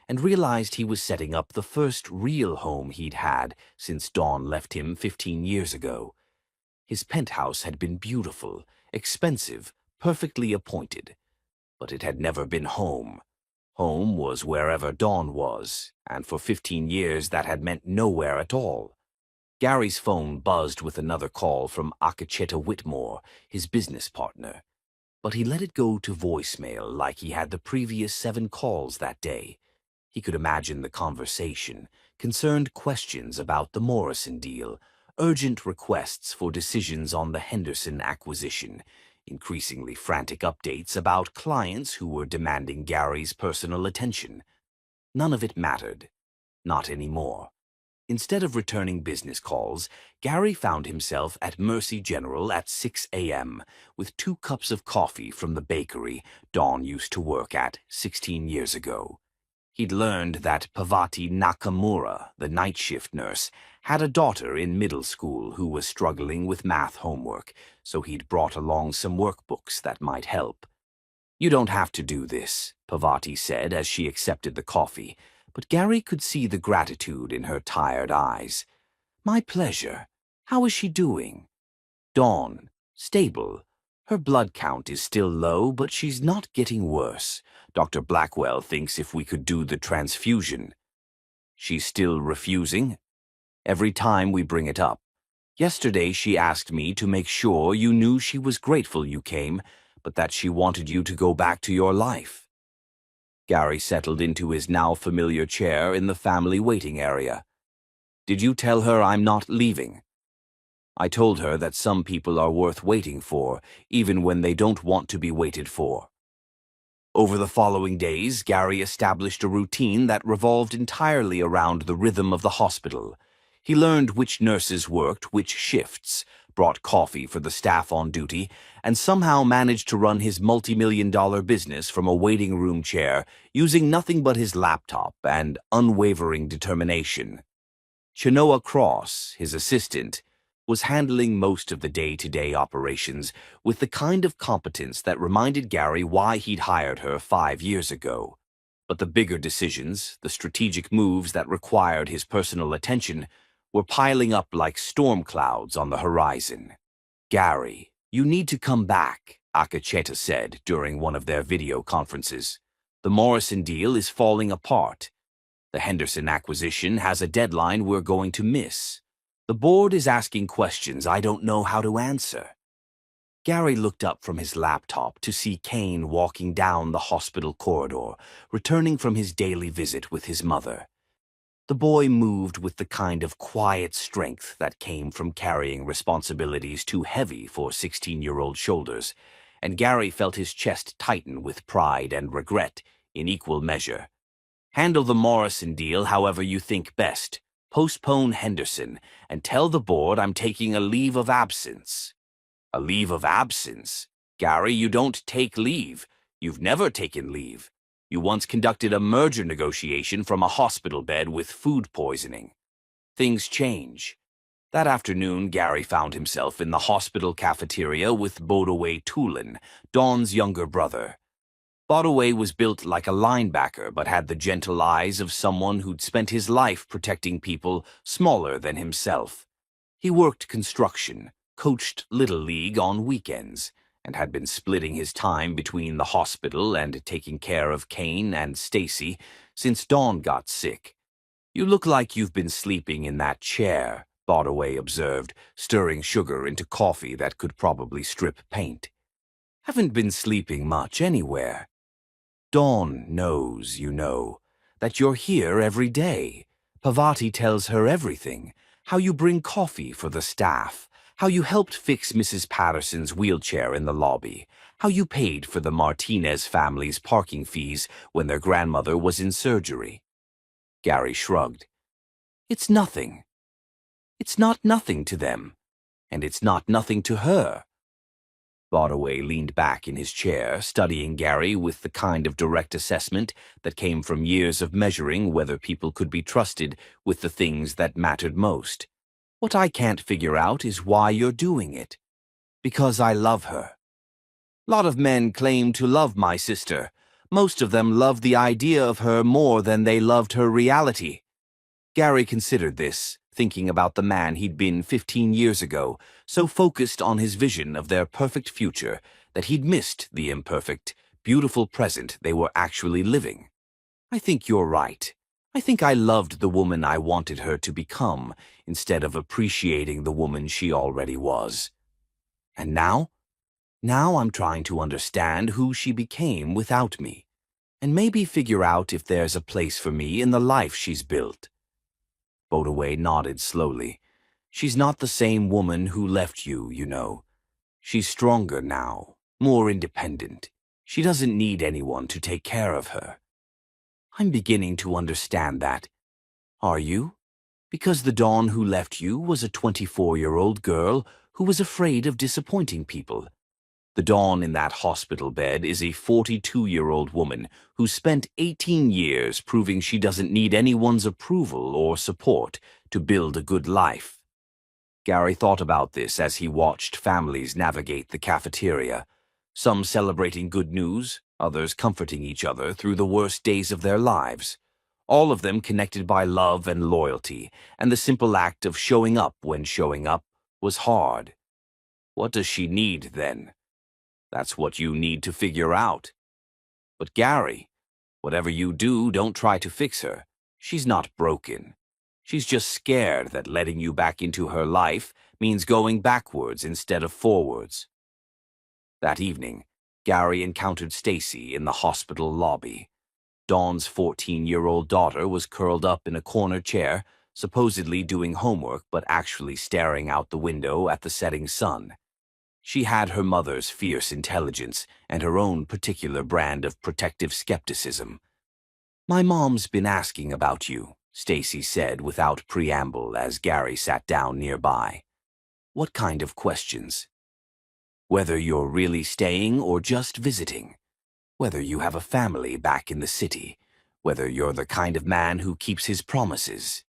and realized he was setting up the first real home he'd had since Dawn left him 15 years ago. His penthouse had been beautiful, expensive, perfectly appointed, but it had never been home. Home was wherever Dawn was, and for 15 years that had meant nowhere at all. Gary's phone buzzed with another call from Akacheta Whitmore, his business partner. But he let it go to voicemail like he had the previous 7 calls that day. He could imagine the conversation, concerned questions about the Morrison deal, urgent requests for decisions on the Henderson acquisition, increasingly frantic updates about clients who were demanding Gary's personal attention. None of it mattered. Not anymore. Instead of returning business calls, Gary found himself at Mercy General at 6 a.m. with 2 cups of coffee from the bakery Dawn used to work at 16 years ago. He'd learned that Pavati Nakamura, the night shift nurse, had a daughter in middle school who was struggling with math homework, so he'd brought along some workbooks that might help. "You don't have to do this," Pavati said as she accepted the coffee, but Gary could see the gratitude in her tired eyes. "My pleasure. How is she doing?" "Dawn. Stable. Her blood count is still low, but she's not getting worse. Dr. Blackwell thinks if we could do the transfusion." "She's still refusing?" "Every time we bring it up. Yesterday she asked me to make sure you knew she was grateful you came, but that she wanted you to go back to your life." Gary settled into his now familiar chair in the family waiting area. "Did you tell her I'm not leaving?" "I told her that some people are worth waiting for, even when they don't want to be waited for." Over the following days, Gary established a routine that revolved entirely around the rhythm of the hospital. He learned which nurses worked which shifts, brought coffee for the staff on duty, and somehow managed to run his multi-million-dollar business from a waiting room chair using nothing but his laptop and unwavering determination. Chenoa Cross, his assistant, was handling most of the day-to-day operations with the kind of competence that reminded Gary why he'd hired her 5 years ago. But the bigger decisions, the strategic moves that required his personal attention, were piling up like storm clouds on the horizon. "Gary, you need to come back," Akacheta said during one of their video conferences. "The Morrison deal is falling apart. The Henderson acquisition has a deadline we're going to miss. The board is asking questions I don't know how to answer." Gary looked up from his laptop to see Kane walking down the hospital corridor, returning from his daily visit with his mother. The boy moved with the kind of quiet strength that came from carrying responsibilities too heavy for 16-year-old shoulders, and Gary felt his chest tighten with pride and regret in equal measure. "Handle the Morrison deal however you think best. Postpone Henderson, and tell the board I'm taking a leave of absence." "A leave of absence? Gary, you don't take leave. You've never taken leave. You once conducted a merger negotiation from a hospital bed with food poisoning." Things change. That afternoon, Gary found himself in the hospital cafeteria with Bodaway Tulin, Dawn's younger brother. Bodaway was built like a linebacker but had the gentle eyes of someone who'd spent his life protecting people smaller than himself. He worked construction, coached Little League on weekends, and had been splitting his time between the hospital and taking care of Kane and Stacy since Dawn got sick. "You look like you've been sleeping in that chair," Bodaway observed, stirring sugar into coffee that could probably strip paint. "Haven't been sleeping much anywhere. Dawn knows, you know, that you're here every day. Pavati tells her everything, how you bring coffee for the staff, how you helped fix Mrs. Patterson's wheelchair in the lobby, how you paid for the Martinez family's parking fees when their grandmother was in surgery." Gary shrugged. "It's nothing. It's not nothing to them, and it's not nothing to her." Bodaway leaned back in his chair, studying Gary with the kind of direct assessment that came from years of measuring whether people could be trusted with the things that mattered most. "What I can't figure out is why you're doing it." "Because I love her. Lot of men claim to love my sister. Most of them love the idea of her more than they loved her reality." Gary considered this, thinking about the man he'd been 15 years ago, so focused on his vision of their perfect future that he'd missed the imperfect, beautiful present they were actually living. "I think you're right. I think I loved the woman I wanted her to become, instead of appreciating the woman she already was. And now? Now I'm trying to understand who she became without me, and maybe figure out if there's a place for me in the life she's built." Bodaway nodded slowly. "She's not the same woman who left you, you know. She's stronger now, more independent. She doesn't need anyone to take care of her." "I'm beginning to understand that." "Are you? Because the Dawn who left you was a 24-year-old girl who was afraid of disappointing people. The Dawn in that hospital bed is a 42-year-old woman who spent 18 years proving she doesn't need anyone's approval or support to build a good life. Gary thought about this as he watched families navigate the cafeteria, some celebrating good news, others comforting each other through the worst days of their lives, all of them connected by love and loyalty, and the simple act of showing up when showing up was hard. What does she need, then? That's what you need to figure out. But Gary, whatever you do, don't try to fix her. She's not broken. She's just scared that letting you back into her life means going backwards instead of forwards. That evening, Gary encountered Stacy in the hospital lobby. Dawn's 14-year-old daughter was curled up in a corner chair, supposedly doing homework but actually staring out the window at the setting sun. She had her mother's fierce intelligence and her own particular brand of protective skepticism. "My mom's been asking about you," Stacy said without preamble as Gary sat down nearby. "What kind of questions?" "Whether you're really staying or just visiting. Whether you have a family back in the city. Whether you're the kind of man who keeps his promises."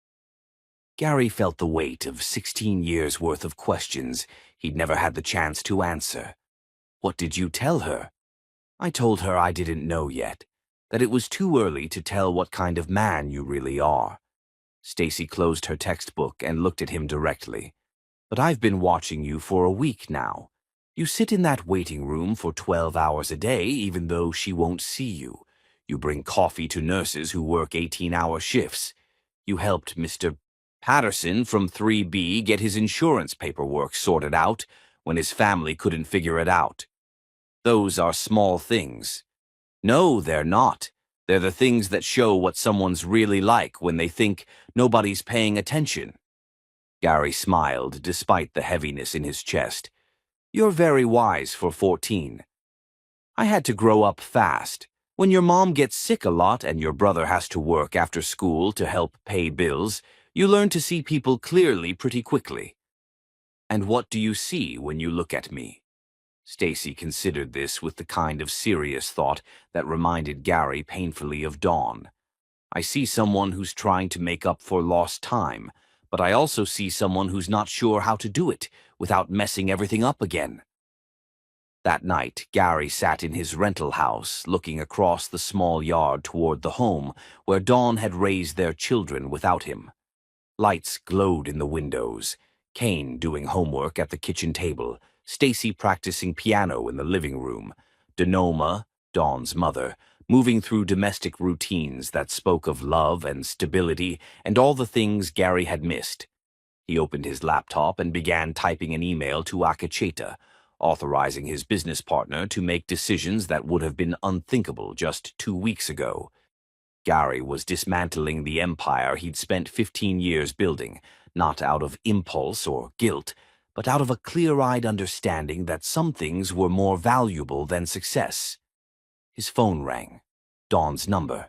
Gary felt the weight of 16 years' worth of questions he'd never had the chance to answer. "What did you tell her?" "I told her I didn't know yet, that it was too early to tell what kind of man you really are." Stacy closed her textbook and looked at him directly. "But I've been watching you for a week now. You sit in that waiting room for 12 hours a day even though she won't see you. You bring coffee to nurses who work 18-hour shifts. You helped Mr. Patterson from 3B get his insurance paperwork sorted out when his family couldn't figure it out. Those are small things." "No, they're not. They're the things that show what someone's really like when they think nobody's paying attention." Gary smiled despite the heaviness in his chest. "You're very wise for 14. I had to grow up fast. When your mom gets sick a lot and your brother has to work after school to help pay bills, you learn to see people clearly pretty quickly." "And what do you see when you look at me?" Stacy considered this with the kind of serious thought that reminded Gary painfully of Dawn. "I see someone who's trying to make up for lost time, but I also see someone who's not sure how to do it without messing everything up again." That night, Gary sat in his rental house, looking across the small yard toward the home where Dawn had raised their children without him. Lights glowed in the windows, Kane doing homework at the kitchen table, Stacy practicing piano in the living room, Denoma, Dawn's mother, moving through domestic routines that spoke of love and stability and all the things Gary had missed. He opened his laptop and began typing an email to Akacheta, authorizing his business partner to make decisions that would have been unthinkable just 2 weeks ago. Gary was dismantling the empire he'd spent 15 years building, not out of impulse or guilt, but out of a clear-eyed understanding that some things were more valuable than success. His phone rang. Dawn's number.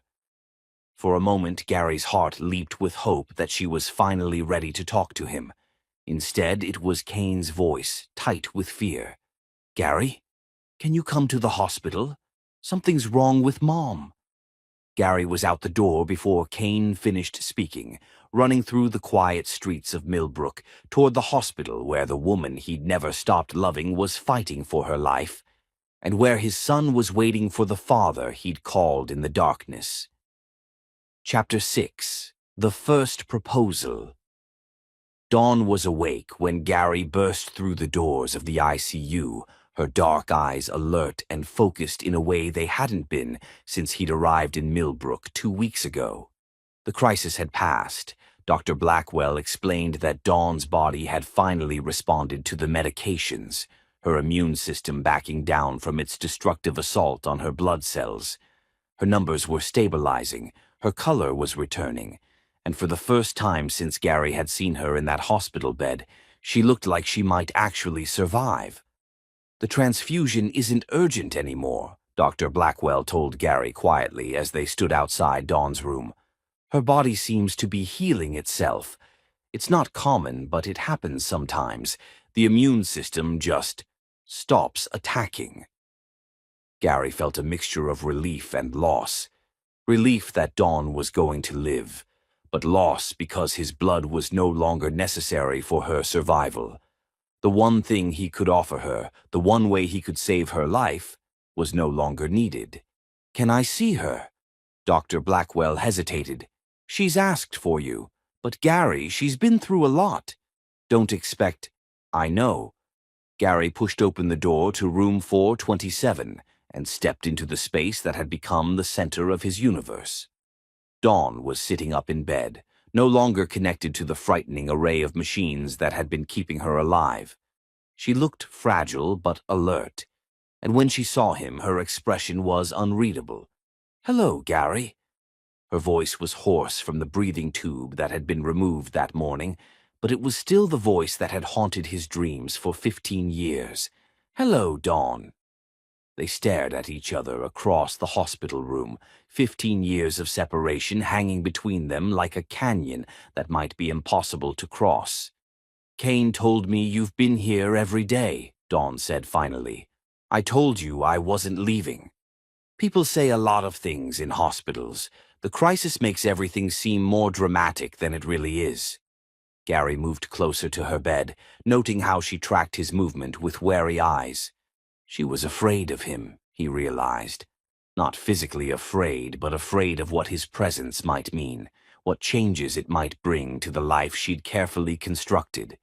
For a moment, Gary's heart leaped with hope that she was finally ready to talk to him. Instead, it was Kane's voice, tight with fear. "Gary, can you come to the hospital? Something's wrong with Mom." Gary was out the door before Kane finished speaking, running through the quiet streets of Millbrook toward the hospital where the woman he'd never stopped loving was fighting for her life, and where his son was waiting for the father he'd called in the darkness. Chapter 6. The First Proposal. Dawn was awake when Gary burst through the doors of the ICU, her dark eyes alert and focused in a way they hadn't been since he'd arrived in Millbrook 2 weeks ago. The crisis had passed. Dr. Blackwell explained that Dawn's body had finally responded to the medications, her immune system backing down from its destructive assault on her blood cells. Her numbers were stabilizing, her color was returning, and for the first time since Gary had seen her in that hospital bed, she looked like she might actually survive. "The transfusion isn't urgent anymore," Dr. Blackwell told Gary quietly as they stood outside Dawn's room. "Her body seems to be healing itself. It's not common, but it happens sometimes. The immune system just..." stops attacking. Gary felt a mixture of relief and loss. Relief that Dawn was going to live, but loss because his blood was no longer necessary for her survival. The one thing he could offer her, the one way he could save her life, was no longer needed. "Can I see her?" Dr. Blackwell hesitated. "She's asked for you. But Gary, she's been through a lot. Don't expect—" "I know." Gary pushed open the door to room 427 and stepped into the space that had become the center of his universe. Dawn was sitting up in bed, no longer connected to the frightening array of machines that had been keeping her alive. She looked fragile but alert, and when she saw him, her expression was unreadable. "Hello, Gary." Her voice was hoarse from the breathing tube that had been removed that morning, but it was still the voice that had haunted his dreams for 15 years. "Hello, Dawn." They stared at each other across the hospital room, 15 years of separation hanging between them like a canyon that might be impossible to cross. "Kane told me you've been here every day," Dawn said finally. "I told you I wasn't leaving." People say a lot of things in hospitals. The crisis makes everything seem more dramatic than it really is. Gary moved closer to her bed, noting how she tracked his movement with wary eyes. She was afraid of him, he realized. Not physically afraid, but afraid of what his presence might mean, what changes it might bring to the life she'd carefully constructed.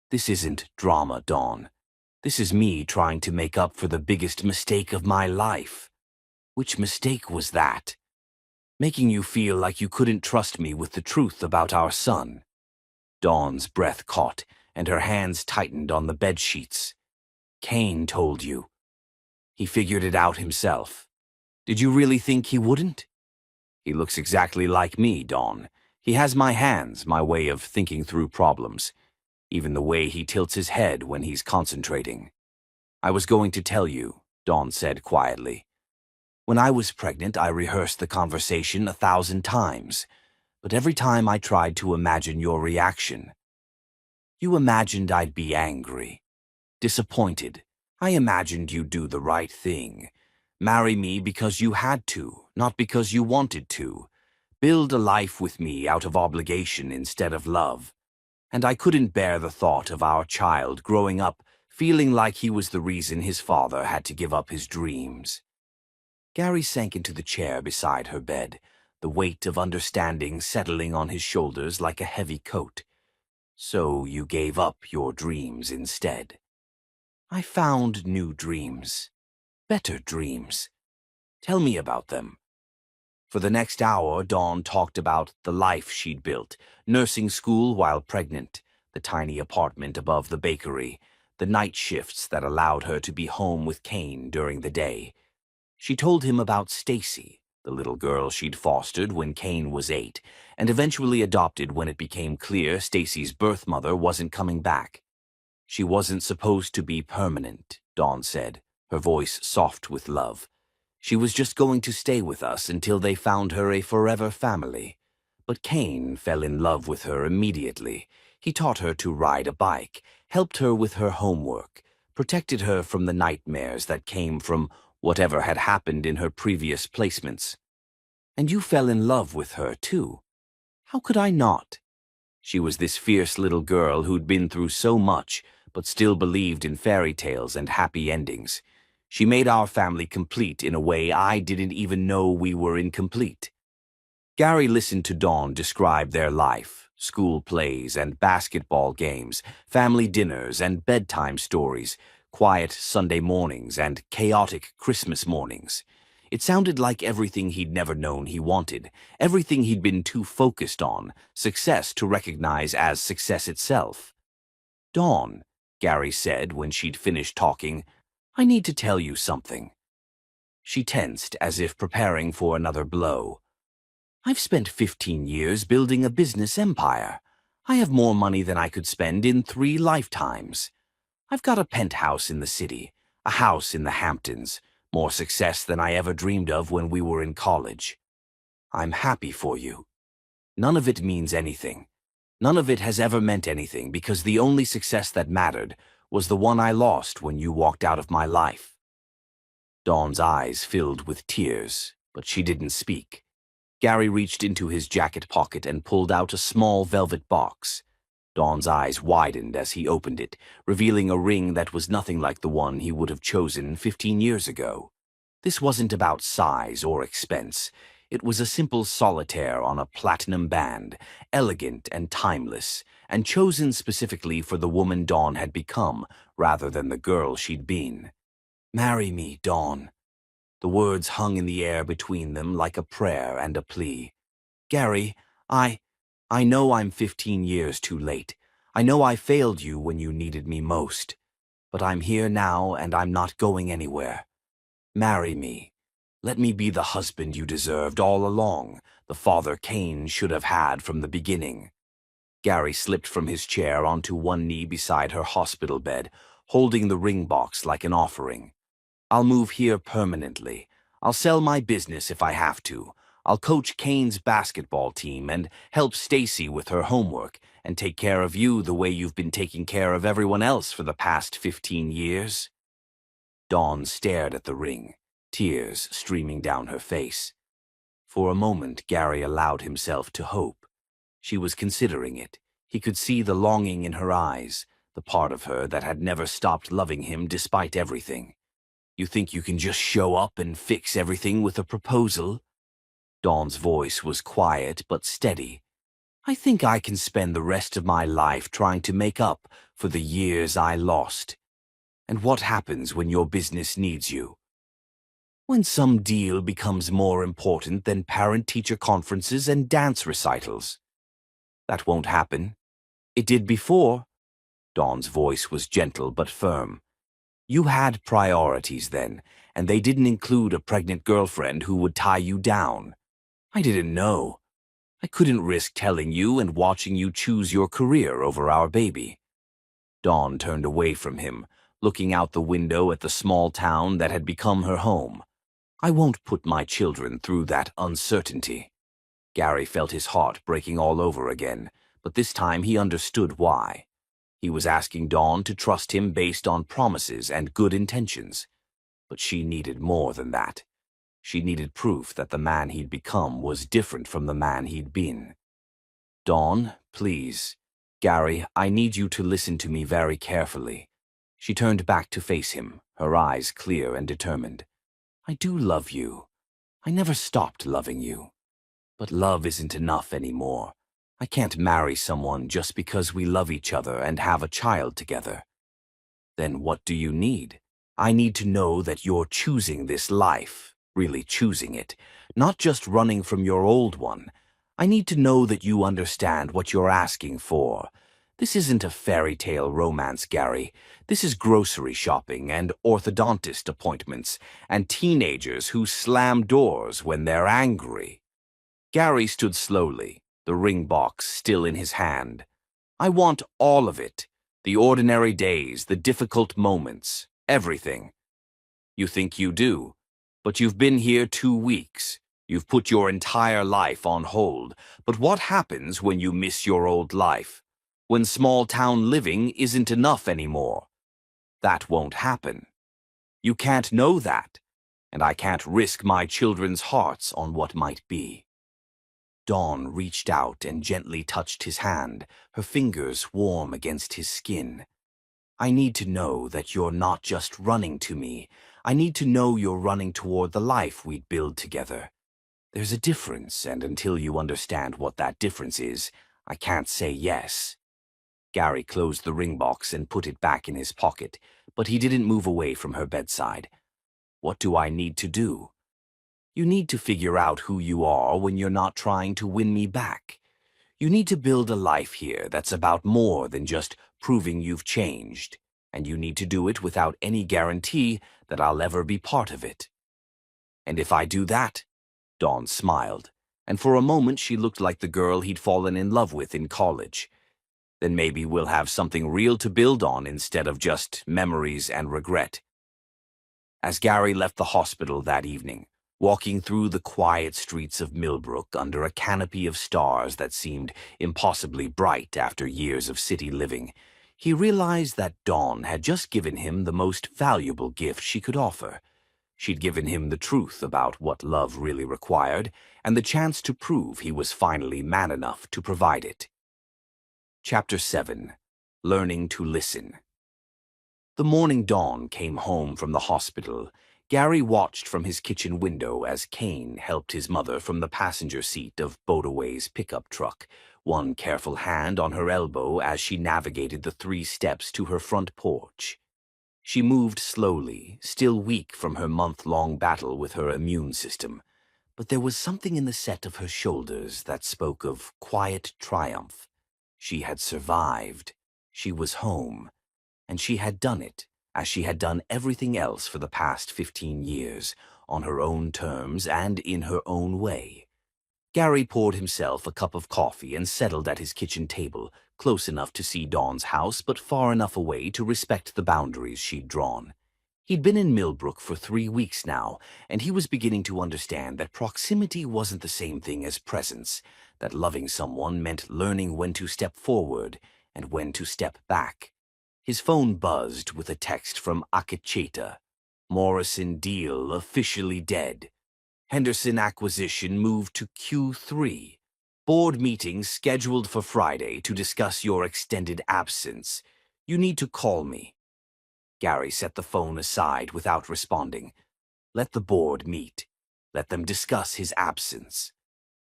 "This isn't drama, Dawn. This is me trying to make up for the biggest mistake of my life." "Which mistake was that?" "Making you feel like you couldn't trust me with the truth about our son." Dawn's breath caught, and her hands tightened on the bed sheets. "Kane told you. He figured it out himself. Did you really think he wouldn't?" "He looks exactly like me, Dawn. He has my hands, my way of thinking through problems, even the way he tilts his head when he's concentrating." "I was going to tell you," Dawn said quietly. "When I was pregnant, I rehearsed the conversation 1,000 times, but every time I tried to imagine your reaction. You imagined I'd be angry, disappointed. I imagined you'd do the right thing. Marry me because you had to, not because you wanted to. Build a life with me out of obligation instead of love. And I couldn't bear the thought of our child growing up feeling like he was the reason his father had to give up his dreams." Gary sank into the chair beside her bed, the weight of understanding settling on his shoulders like a heavy coat. "So you gave up your dreams instead." "I found new dreams. Better dreams. Tell me about them." For the next hour, Dawn talked about the life she'd built, nursing school while pregnant, the tiny apartment above the bakery, the night shifts that allowed her to be home with Kane during the day. She told him about Stacy, the little girl she'd fostered when Kane was 8, and eventually adopted when it became clear Stacy's birth mother wasn't coming back. "She wasn't supposed to be permanent," Dawn said, her voice soft with love. "She was just going to stay with us until they found her a forever family. But Kane fell in love with her immediately. He taught her to ride a bike, helped her with her homework, protected her from the nightmares that came from whatever had happened in her previous placements. And you fell in love with her, too. How could I not? She was this fierce little girl who'd been through so much, but still believed in fairy tales and happy endings. She made our family complete in a way I didn't even know we were incomplete." Gary listened to Dawn describe their life, school plays and basketball games, family dinners and bedtime stories, quiet Sunday mornings and chaotic Christmas mornings. It sounded like everything he'd never known he wanted, everything he'd been too focused on, success to recognize as success itself. "Dawn," Gary said when she'd finished talking, "I need to tell you something." She tensed as if preparing for another blow. "I've spent 15 years building a business empire. I have more money than I could spend in 3 lifetimes. I've got a penthouse in the city, a house in the Hamptons, more success than I ever dreamed of when we were in college. I'm happy for you. None of it means anything. None of it has ever meant anything because the only success that mattered was the one I lost when you walked out of my life." Dawn's eyes filled with tears, but she didn't speak. Gary reached into his jacket pocket and pulled out a small velvet box. Dawn's eyes widened as he opened it, revealing a ring that was nothing like the one he would have chosen 15 years ago. This wasn't about size or expense. It was a simple solitaire on a platinum band, elegant and timeless, and chosen specifically for the woman Dawn had become, rather than the girl she'd been. "Marry me, Dawn." The words hung in the air between them like a prayer and a plea. "Gary, I know I'm 15 years too late. I know I failed you when you needed me most. But I'm here now and I'm not going anywhere. Marry me. Let me be the husband you deserved all along, the father Cain should have had from the beginning." Gary slipped from his chair onto one knee beside her hospital bed, holding the ring box like an offering. "I'll move here permanently. I'll sell my business if I have to. I'll coach Cain's basketball team and help Stacy with her homework and take care of you the way you've been taking care of everyone else for the past 15 years. Dawn stared at the ring, tears streaming down her face. For a moment, Gary allowed himself to hope. She was considering it. He could see the longing in her eyes, the part of her that had never stopped loving him despite everything. "You think you can just show up and fix everything with a proposal?" Dawn's voice was quiet but steady. "I think I can spend the rest of my life trying to make up for the years I lost. And what happens when your business needs you? When some deal becomes more important than parent-teacher conferences and dance recitals. That won't happen. It did before." Dawn's voice was gentle but firm. "You had priorities then, and they didn't include a pregnant girlfriend who would tie you down. I didn't know. I couldn't risk telling you and watching you choose your career over our baby." Dawn turned away from him, looking out the window at the small town that had become her home. "I won't put my children through that uncertainty." Gary felt his heart breaking all over again, but this time he understood why. He was asking Dawn to trust him based on promises and good intentions. But she needed more than that. She needed proof that the man he'd become was different from the man he'd been. "Dawn, please. Gary, I need you to listen to me very carefully." She turned back to face him, her eyes clear and determined. "I do love you. I never stopped loving you. But love isn't enough anymore. I can't marry someone just because we love each other and have a child together." "Then what do you need?" "I need to know that you're choosing this life, really choosing it, not just running from your old one. I need to know that you understand what you're asking for. This isn't a fairy tale romance, Gary. This is grocery shopping and orthodontist appointments and teenagers who slam doors when they're angry." Gary stood slowly, the ring box still in his hand. "I want all of it. The ordinary days, the difficult moments, everything." "You think you do, but you've been here 2 weeks. You've put your entire life on hold. But what happens when you miss your old life? When small-town living isn't enough anymore? That won't happen. You can't know that, and I can't risk my children's hearts on what might be." Dawn reached out and gently touched his hand, her fingers warm against his skin. "I need to know that you're not just running to me. I need to know you're running toward the life we'd build together. There's a difference, and until you understand what that difference is, I can't say yes." Gary closed the ring box and put it back in his pocket, but he didn't move away from her bedside. "What do I need to do?" "You need to figure out who you are when you're not trying to win me back. You need to build a life here that's about more than just proving you've changed, and you need to do it without any guarantee that I'll ever be part of it." "And if I do that?" Dawn smiled, and for a moment she looked like the girl he'd fallen in love with in college. "Then maybe we'll have something real to build on instead of just memories and regret." As Gary left the hospital that evening, walking through the quiet streets of Millbrook under a canopy of stars that seemed impossibly bright after years of city living, He realized that Dawn had just given him the most valuable gift she could offer. She'd given him the truth about what love really required and the chance to prove he was finally man enough to provide it. Chapter 7. Learning to Listen. The morning Dawn came home from the hospital. Gary watched from his kitchen window as Kane helped his mother from the passenger seat of Bodaway's pickup truck, one careful hand on her elbow as she navigated the 3 steps to her front porch. She moved slowly, still weak from her month-long battle with her immune system, but there was something in the set of her shoulders that spoke of quiet triumph. She had survived. She was home. And she had done it, as she had done everything else for the past 15 years, on her own terms and in her own way. Gary poured himself a cup of coffee and settled at his kitchen table, close enough to see Dawn's house but far enough away to respect the boundaries she'd drawn. He'd been in Millbrook for 3 weeks now, and he was beginning to understand that proximity wasn't the same thing as presence, that loving someone meant learning when to step forward and when to step back. His phone buzzed with a text from Akecheta. Morrison deal officially dead. Henderson acquisition moved to Q3. Board meeting scheduled for Friday to discuss your extended absence. You need to call me. Gary set the phone aside without responding. Let the board meet. Let them discuss his absence.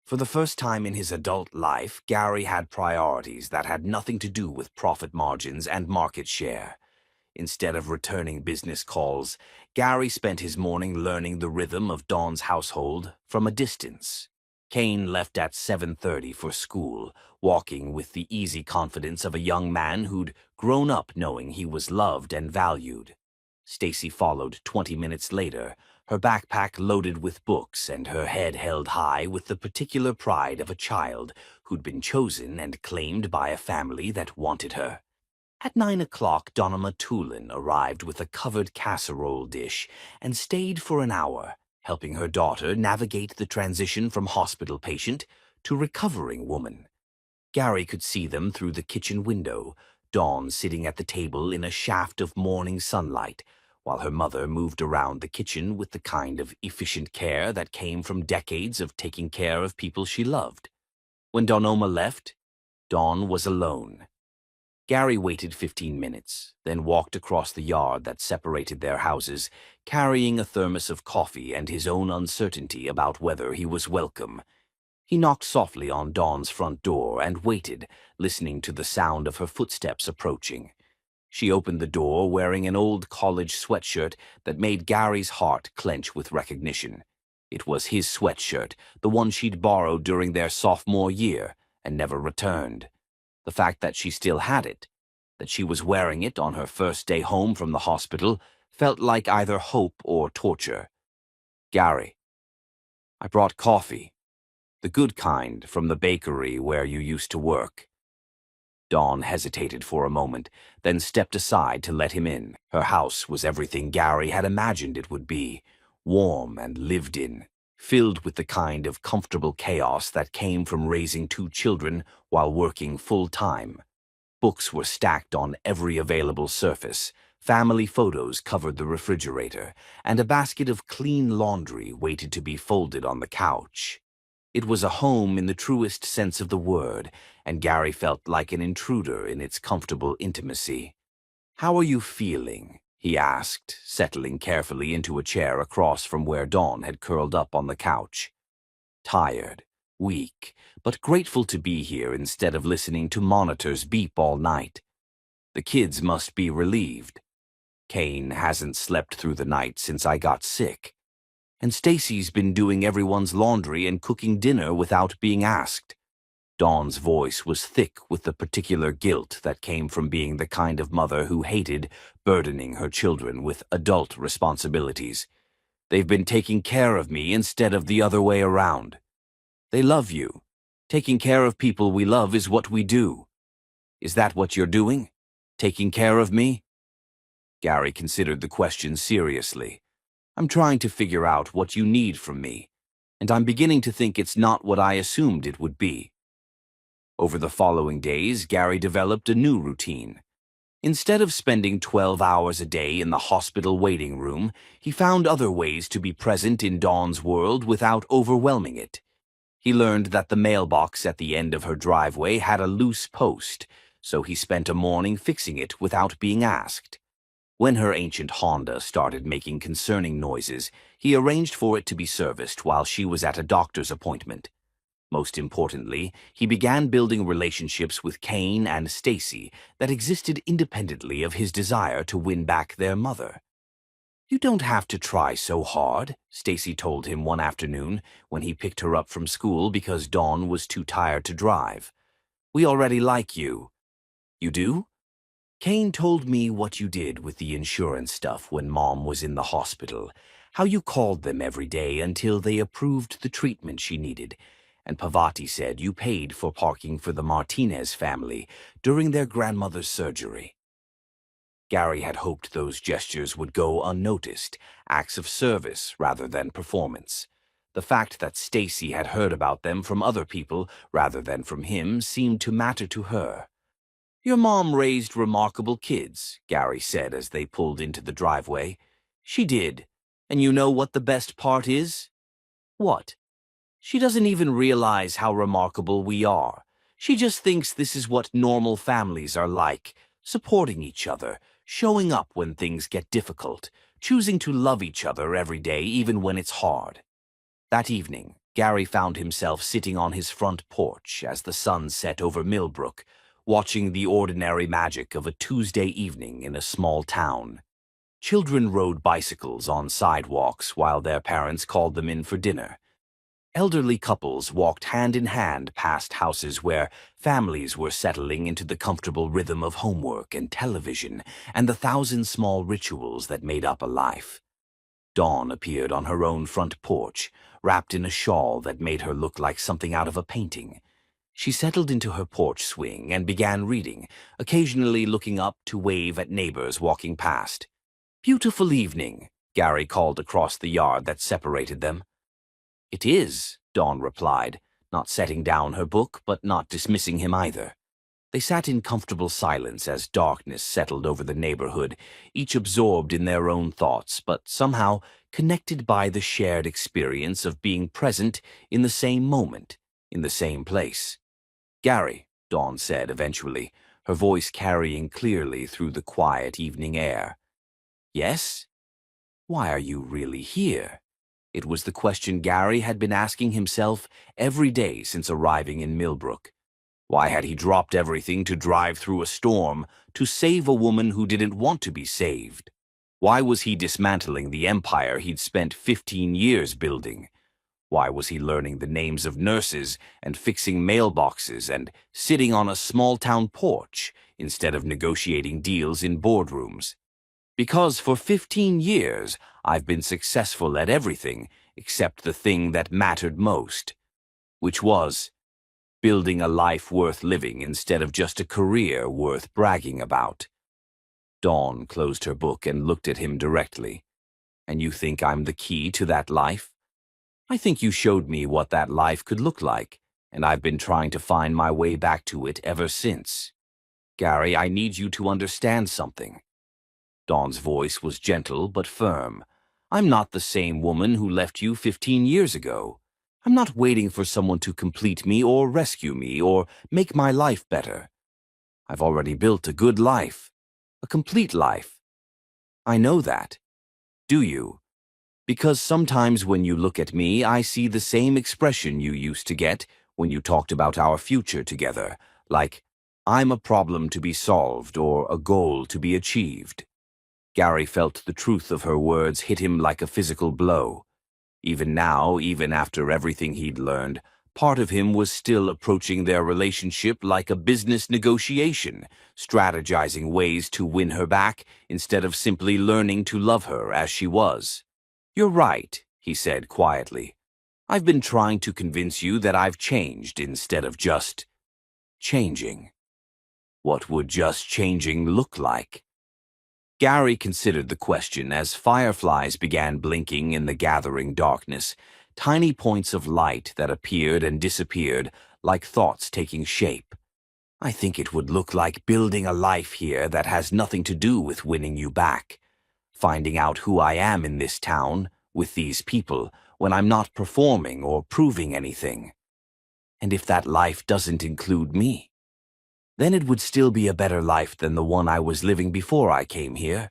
For the first time in his adult life, Gary had priorities that had nothing to do with profit margins and market share. Instead of returning business calls, Gary spent his morning learning the rhythm of Dawn's household from a distance. Kane left at 7:30 for school, walking with the easy confidence of a young man who'd grown up knowing he was loved and valued. Stacy followed 20 minutes later, her backpack loaded with books and her head held high with the particular pride of a child who'd been chosen and claimed by a family that wanted her. At 9 o'clock, Donna Matulin arrived with a covered casserole dish and stayed for an hour, helping her daughter navigate the transition from hospital patient to recovering woman. Gary could see them through the kitchen window, Dawn sitting at the table in a shaft of morning sunlight, while her mother moved around the kitchen with the kind of efficient care that came from decades of taking care of people she loved. When Donoma left, Dawn was alone. Gary waited 15 minutes, then walked across the yard that separated their houses, carrying a thermos of coffee and his own uncertainty about whether he was welcome. He knocked softly on Dawn's front door and waited, listening to the sound of her footsteps approaching. She opened the door wearing an old college sweatshirt that made Gary's heart clench with recognition. It was his sweatshirt, the one she'd borrowed during their sophomore year and never returned. The fact that she still had it, that she was wearing it on her first day home from the hospital, felt like either hope or torture. Gary, I brought coffee. The good kind from the bakery where you used to work. Dawn hesitated for a moment, then stepped aside to let him in. Her house was everything Gary had imagined it would be, warm and lived in, filled with the kind of comfortable chaos that came from raising 2 children while working full-time. Books were stacked on every available surface, family photos covered the refrigerator, and a basket of clean laundry waited to be folded on the couch. It was a home in the truest sense of the word, and Gary felt like an intruder in its comfortable intimacy. "How are you feeling?" he asked, settling carefully into a chair across from where Dawn had curled up on the couch. Tired, weak, but grateful to be here instead of listening to monitors beep all night. The kids must be relieved. Kane hasn't slept through the night since I got sick. And Stacy's been doing everyone's laundry and cooking dinner without being asked. Dawn's voice was thick with the particular guilt that came from being the kind of mother who hated burdening her children with adult responsibilities. They've been taking care of me instead of the other way around. They love you. Taking care of people we love is what we do. Is that what you're doing? Taking care of me? Gary considered the question seriously. I'm trying to figure out what you need from me, and I'm beginning to think it's not what I assumed it would be. Over the following days, Gary developed a new routine. Instead of spending 12 hours a day in the hospital waiting room, he found other ways to be present in Dawn's world without overwhelming it. He learned that the mailbox at the end of her driveway had a loose post, so he spent a morning fixing it without being asked. When her ancient Honda started making concerning noises, he arranged for it to be serviced while she was at a doctor's appointment. Most importantly, he began building relationships with Kane and Stacy that existed independently of his desire to win back their mother. "You don't have to try so hard," Stacy told him one afternoon when he picked her up from school because Dawn was too tired to drive. "We already like you." "You do?" "Kane told me what you did with the insurance stuff when Mom was in the hospital, how you called them every day until they approved the treatment she needed, and Pavati said you paid for parking for the Martinez family during their grandmother's surgery." Gary had hoped those gestures would go unnoticed, acts of service rather than performance. The fact that Stacy had heard about them from other people rather than from him seemed to matter to her. "Your mom raised remarkable kids," Gary said as they pulled into the driveway. "She did. And you know what the best part is?" "What?" "She doesn't even realize how remarkable we are. She just thinks this is what normal families are like, supporting each other, showing up when things get difficult, choosing to love each other every day even when it's hard." That evening, Gary found himself sitting on his front porch as the sun set over Millbrook, watching the ordinary magic of a Tuesday evening in a small town. Children rode bicycles on sidewalks while their parents called them in for dinner. Elderly couples walked hand in hand past houses where families were settling into the comfortable rhythm of homework and television and the thousand small rituals that made up a life. Dawn appeared on her own front porch, wrapped in a shawl that made her look like something out of a painting. She settled into her porch swing and began reading, occasionally looking up to wave at neighbors walking past. "Beautiful evening," Gary called across the yard that separated them. "It is," Dawn replied, not setting down her book but not dismissing him either. They sat in comfortable silence as darkness settled over the neighborhood, each absorbed in their own thoughts, but somehow connected by the shared experience of being present in the same moment, in the same place. "Gary," Dawn said eventually, her voice carrying clearly through the quiet evening air. "Yes? Why are you really here?" It was the question Gary had been asking himself every day since arriving in Millbrook. Why had he dropped everything to drive through a storm to save a woman who didn't want to be saved? Why was he dismantling the empire he'd spent 15 years building? Why was he learning the names of nurses and fixing mailboxes and sitting on a small-town porch instead of negotiating deals in boardrooms? "Because for 15 years, I've been successful at everything except the thing that mattered most, which was building a life worth living instead of just a career worth bragging about." Dawn closed her book and looked at him directly. "And you think I'm the key to that life? I think you showed me what that life could look like, and I've been trying to find my way back to it ever since. Gary, I need you to understand something." Dawn's voice was gentle but firm. "I'm not the same woman who left you 15 years ago. I'm not waiting for someone to complete me or rescue me or make my life better. I've already built a good life, a complete life. I know that. Do you? Because sometimes when you look at me, I see the same expression you used to get when you talked about our future together, like, I'm a problem to be solved or a goal to be achieved." Gary felt the truth of her words hit him like a physical blow. Even now, even after everything he'd learned, part of him was still approaching their relationship like a business negotiation, strategizing ways to win her back instead of simply learning to love her as she was. "You're right," he said quietly. "I've been trying to convince you that I've changed instead of just changing." What would just changing look like? Gary considered the question as fireflies began blinking in the gathering darkness, tiny points of light that appeared and disappeared like thoughts taking shape. I think it would look like building a life here that has nothing to do with winning you back. Finding out who I am in this town, with these people, when I'm not performing or proving anything. And if that life doesn't include me, then it would still be a better life than the one I was living before I came here.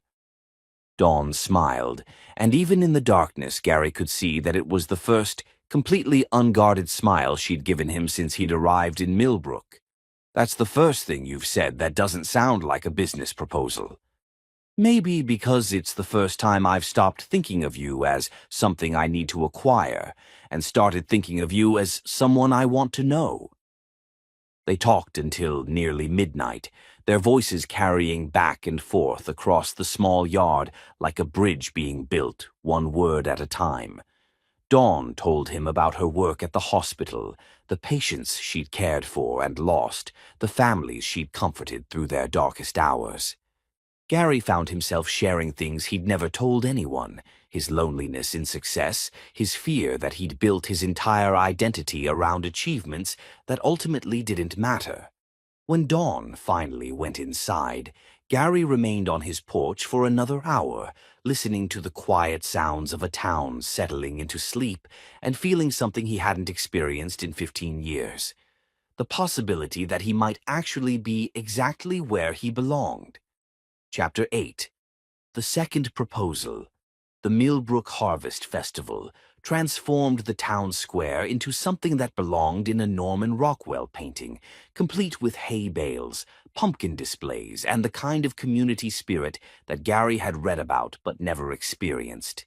Dawn smiled, and even in the darkness Gary could see that it was the first, completely unguarded smile she'd given him since he'd arrived in Millbrook. That's the first thing you've said that doesn't sound like a business proposal. Maybe because it's the first time I've stopped thinking of you as something I need to acquire and started thinking of you as someone I want to know. They talked until nearly midnight, their voices carrying back and forth across the small yard like a bridge being built, one word at a time. Dawn told him about her work at the hospital, the patients she'd cared for and lost, the families she'd comforted through their darkest hours. Gary found himself sharing things he'd never told anyone, his loneliness in success, his fear that he'd built his entire identity around achievements that ultimately didn't matter. When Dawn finally went inside, Gary remained on his porch for another hour, listening to the quiet sounds of a town settling into sleep and feeling something he hadn't experienced in 15 years. The possibility that he might actually be exactly where he belonged. Chapter 8. The Second Proposal. The Millbrook Harvest Festival transformed the town square into something that belonged in a Norman Rockwell painting, complete with hay bales, pumpkin displays, and the kind of community spirit that Gary had read about but never experienced.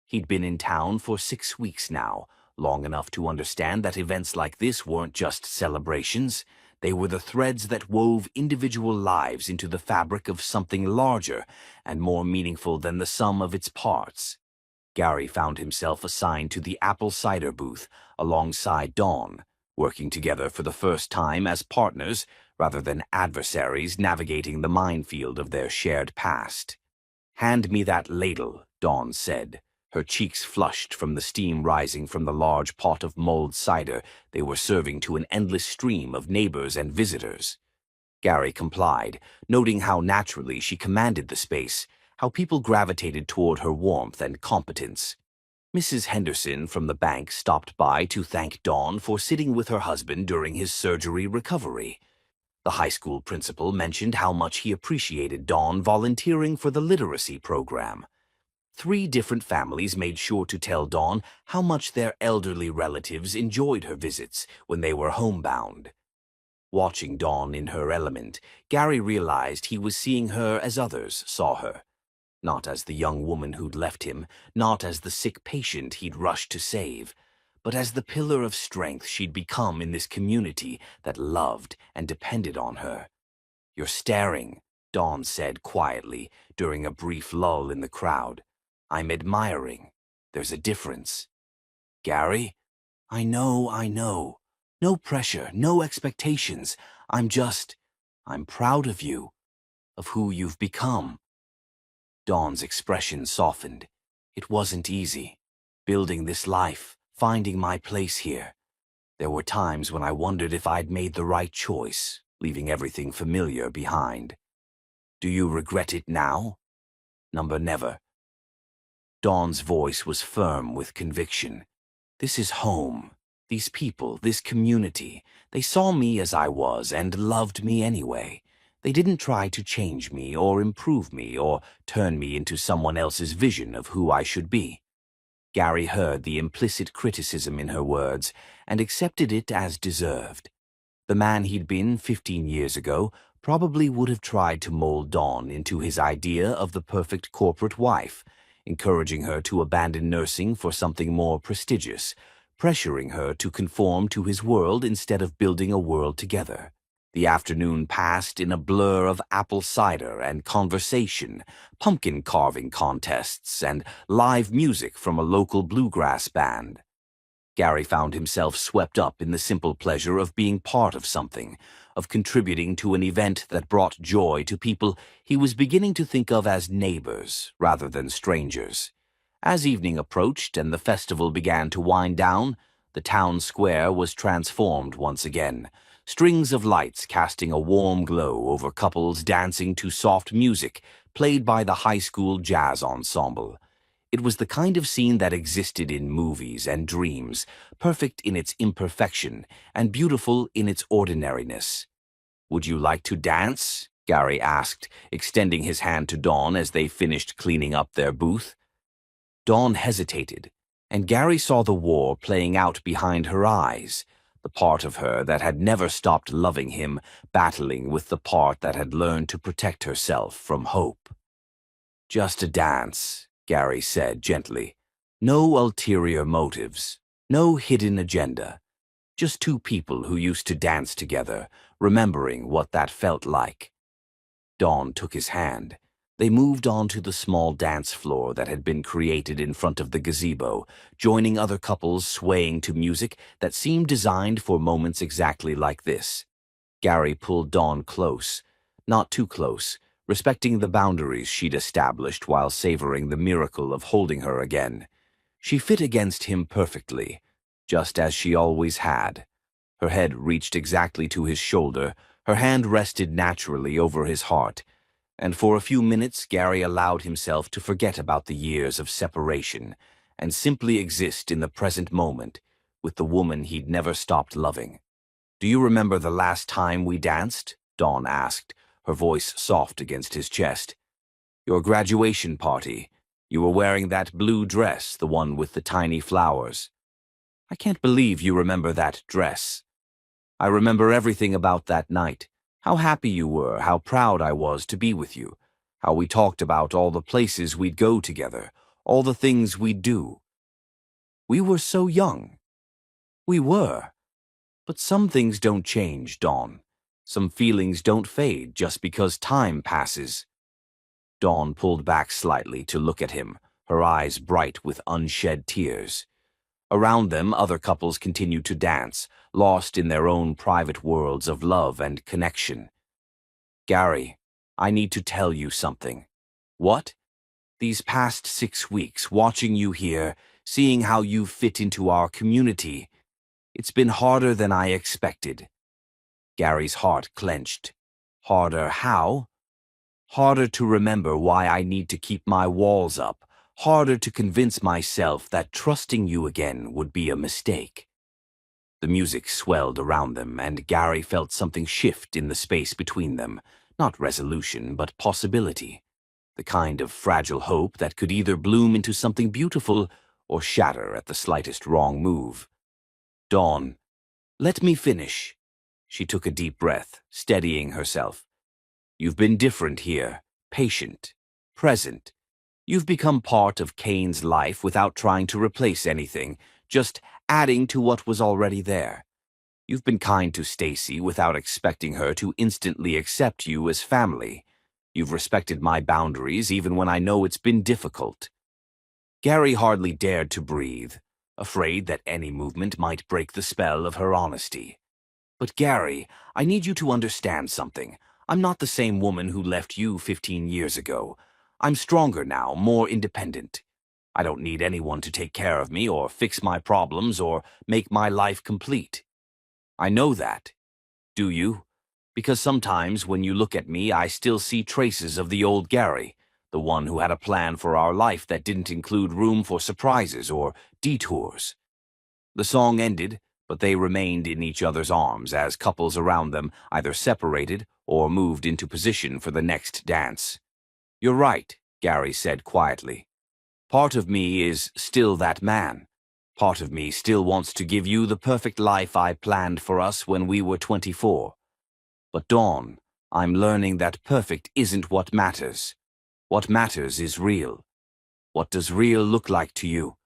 He'd been in town for 6 weeks now, long enough to understand that events like this weren't just celebrations. They were the threads that wove individual lives into the fabric of something larger and more meaningful than the sum of its parts. Gary found himself assigned to the apple cider booth alongside Dawn, working together for the first time as partners rather than adversaries navigating the minefield of their shared past. "Hand me that ladle," Dawn said, her cheeks flushed from the steam rising from the large pot of mulled cider they were serving to an endless stream of neighbors and visitors. Gary complied, noting how naturally she commanded the space, how people gravitated toward her warmth and competence. Mrs. Henderson from the bank stopped by to thank Dawn for sitting with her husband during his surgery recovery. The high school principal mentioned how much he appreciated Dawn volunteering for the literacy program. 3 different families made sure to tell Dawn how much their elderly relatives enjoyed her visits when they were homebound. Watching Dawn in her element, Gary realized he was seeing her as others saw her. Not as the young woman who'd left him, not as the sick patient he'd rushed to save, but as the pillar of strength she'd become in this community that loved and depended on her. "You're staring," Dawn said quietly during a brief lull in the crowd. "I'm admiring. There's a difference." "Gary?" I know. No pressure, no expectations. I'm proud of you, of who you've become." Dawn's expression softened. It wasn't easy. Building this life, finding my place here. There were times when I wondered if I'd made the right choice, leaving everything familiar behind. "Do you regret it now?" Never. Dawn's voice was firm with conviction. "This is home. These people, this community, they saw me as I was and loved me anyway. They didn't try to change me or improve me or turn me into someone else's vision of who I should be." Gary heard the implicit criticism in her words and accepted it as deserved. The man he'd been 15 years ago probably would have tried to mold Dawn into his idea of the perfect corporate wife, encouraging her to abandon nursing for something more prestigious, pressuring her to conform to his world instead of building a world together. The afternoon passed in a blur of apple cider and conversation, pumpkin carving contests, and live music from a local bluegrass band. Gary found himself swept up in the simple pleasure of being part of something, of contributing to an event that brought joy to people he was beginning to think of as neighbors rather than strangers. As evening approached and the festival began to wind down, the town square was transformed once again, strings of lights casting a warm glow over couples dancing to soft music played by the high school jazz ensemble. It was the kind of scene that existed in movies and dreams, perfect in its imperfection and beautiful in its ordinariness. "Would you like to dance?" Gary asked, extending his hand to Dawn as they finished cleaning up their booth. Dawn hesitated, and Gary saw the war playing out behind her eyes, the part of her that had never stopped loving him, battling with the part that had learned to protect herself from hope. "Just a dance," Gary said gently. "No ulterior motives, no hidden agenda. Just two people who used to dance together, remembering what that felt like." Dawn took his hand. They moved on to the small dance floor that had been created in front of the gazebo, joining other couples swaying to music that seemed designed for moments exactly like this. Gary pulled Dawn close, not too close, respecting the boundaries she'd established while savoring the miracle of holding her again. She fit against him perfectly, just as she always had. Her head reached exactly to his shoulder, her hand rested naturally over his heart, and for a few minutes Gary allowed himself to forget about the years of separation and simply exist in the present moment with the woman he'd never stopped loving. "Do you remember the last time we danced?" Dawn asked, her voice soft against his chest. "Your graduation party. You were wearing that blue dress, the one with the tiny flowers. I can't believe you remember that dress. I remember everything about that night. How happy you were, how proud I was to be with you, how we talked about all the places we'd go together, all the things we'd do. We were so young. We were. But some things don't change, Dawn. Some feelings don't fade just because time passes." Dawn pulled back slightly to look at him, her eyes bright with unshed tears. Around them, other couples continued to dance, lost in their own private worlds of love and connection. "Gary, I need to tell you something." "What?" "These past 6 weeks, watching you here, seeing how you fit into our community, it's been harder than I expected." Gary's heart clenched. "Harder how?" "Harder to remember why I need to keep my walls up. Harder to convince myself that trusting you again would be a mistake." The music swelled around them, and Gary felt something shift in the space between them. Not resolution, but possibility. The kind of fragile hope that could either bloom into something beautiful or shatter at the slightest wrong move. "Dawn, let me finish." She took a deep breath, steadying herself. "You've been different here, patient, present. You've become part of Kane's life without trying to replace anything, just adding to what was already there. You've been kind to Stacy without expecting her to instantly accept you as family. You've respected my boundaries even when I know it's been difficult." Gary hardly dared to breathe, afraid that any movement might break the spell of her honesty. "But Gary, I need you to understand something. I'm not the same woman who left you 15 years ago. I'm stronger now, more independent. I don't need anyone to take care of me or fix my problems or make my life complete. I know that. Do you? Because sometimes when you look at me, I still see traces of the old Gary, the one who had a plan for our life that didn't include room for surprises or detours." The song ended, but they remained in each other's arms as couples around them either separated or moved into position for the next dance. "You're right," Gary said quietly. "Part of me is still that man. Part of me still wants to give you the perfect life I planned for us when we were 24. But Dawn, I'm learning that perfect isn't what matters. What matters is real. What does real look like to you?"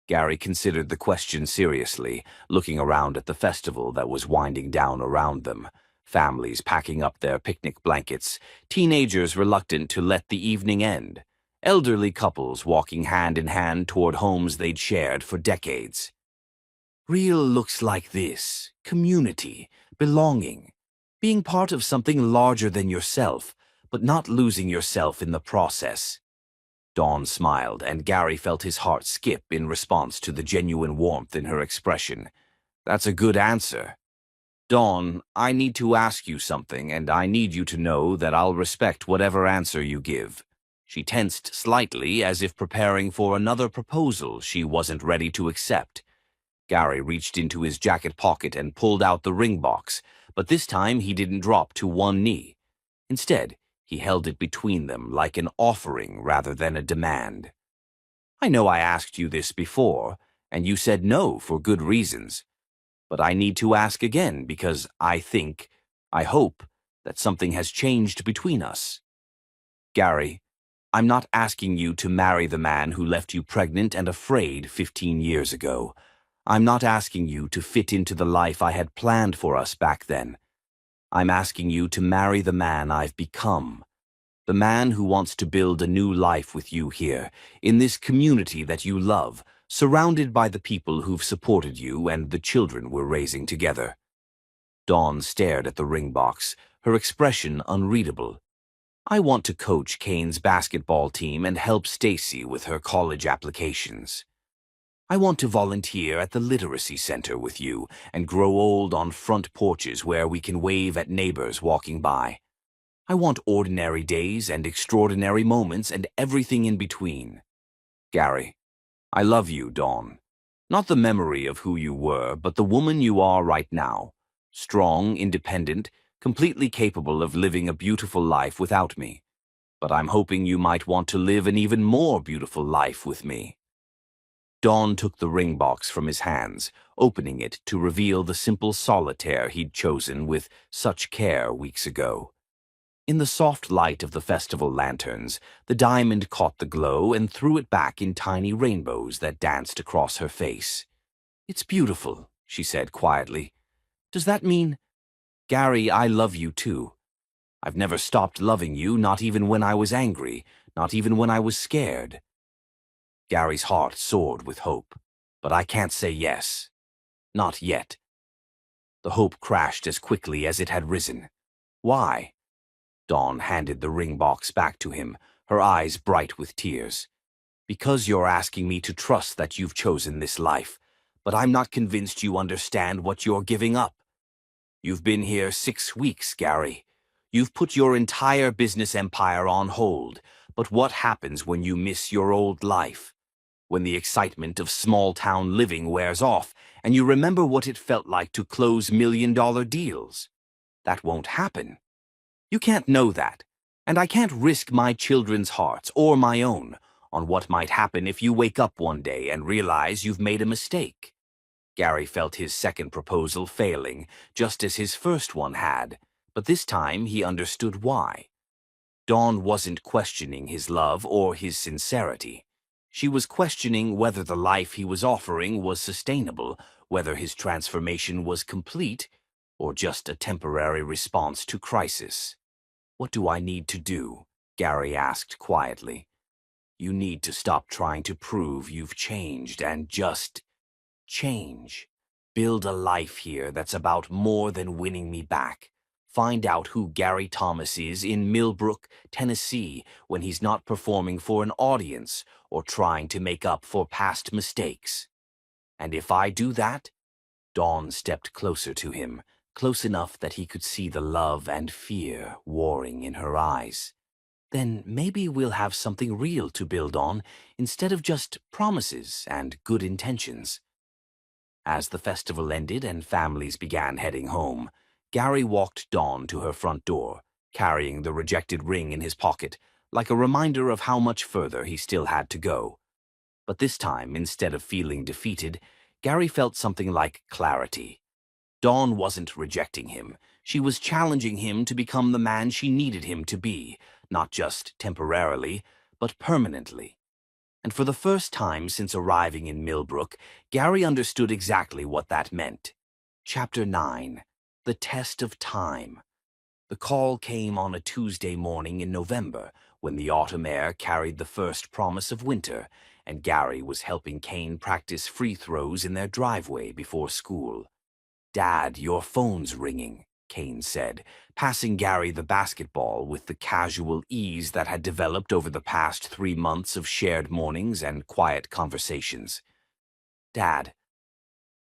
Gary considered the question seriously, looking around at the festival that was winding down around them. Families packing up their picnic blankets, teenagers reluctant to let the evening end, elderly couples walking hand in hand toward homes they'd shared for decades. "Real looks like this: community, belonging, being part of something larger than yourself, but not losing yourself in the process." Dawn smiled, and Gary felt his heart skip in response to the genuine warmth in her expression. "That's a good answer." Dawn, I need to ask you something, and I need you to know that I'll respect whatever answer you give. She tensed slightly, as if preparing for another proposal she wasn't ready to accept. Gary reached into his jacket pocket and pulled out the ring box, but this time he didn't drop to one knee. Instead, he held it between them like an offering rather than a demand. I know I asked you this before, and you said no for good reasons. But I need to ask again because I hope, that something has changed between us. Gary, I'm not asking you to marry the man who left you pregnant and afraid 15 years ago. I'm not asking you to fit into the life I had planned for us back then. I'm asking you to marry the man I've become. The man who wants to build a new life with you here, in this community that you love, surrounded by the people who've supported you and the children we're raising together. Dawn stared at the ring box, her expression unreadable. I want to coach Kane's basketball team and help Stacy with her college applications. I want to volunteer at the literacy center with you and grow old on front porches where we can wave at neighbors walking by. I want ordinary days and extraordinary moments and everything in between. Gary, I love you, Dawn. Not the memory of who you were, but the woman you are right now. Strong, independent, completely capable of living a beautiful life without me. But I'm hoping you might want to live an even more beautiful life with me. Dawn took the ring box from his hands, opening it to reveal the simple solitaire he'd chosen with such care weeks ago. In the soft light of the festival lanterns, the diamond caught the glow and threw it back in tiny rainbows that danced across her face. It's beautiful, she said quietly. Does that mean, Gary, I love you too. I've never stopped loving you, not even when I was angry, not even when I was scared. Gary's heart soared with hope, but I can't say yes. Not yet. The hope crashed as quickly as it had risen. Why? Dawn handed the ring box back to him, her eyes bright with tears. Because you're asking me to trust that you've chosen this life, but I'm not convinced you understand what you're giving up. You've been here 6 weeks, Gary. You've put your entire business empire on hold, but what happens when you miss your old life? When the excitement of small-town living wears off, and you remember what it felt like to close million-dollar deals? That won't happen. You can't know that, and I can't risk my children's hearts or my own on what might happen if you wake up one day and realize you've made a mistake. Gary felt his second proposal failing, just as his first one had, but this time he understood why. Dawn wasn't questioning his love or his sincerity. She was questioning whether the life he was offering was sustainable, whether his transformation was complete, or just a temporary response to crisis. What do I need to do? Gary asked quietly. You need to stop trying to prove you've changed and just change. Build a life here that's about more than winning me back. Find out who Gary Thomas is in Millbrook, Tennessee, when he's not performing for an audience or trying to make up for past mistakes. And if I do that, Dawn stepped closer to him, close enough that he could see the love and fear warring in her eyes. Then maybe we'll have something real to build on instead of just promises and good intentions. As the festival ended and families began heading home, Gary walked Dawn to her front door, carrying the rejected ring in his pocket, like a reminder of how much further he still had to go. But this time, instead of feeling defeated, Gary felt something like clarity. Dawn wasn't rejecting him. She was challenging him to become the man she needed him to be, not just temporarily, but permanently. And for the first time since arriving in Millbrook, Gary understood exactly what that meant. Chapter 9. The Test of Time. The call came on a Tuesday morning in November, when the autumn air carried the first promise of winter, and Gary was helping Kane practice free throws in their driveway before school. Dad, your phone's ringing, Kane said, passing Gary the basketball with the casual ease that had developed over the past 3 months of shared mornings and quiet conversations. Dad,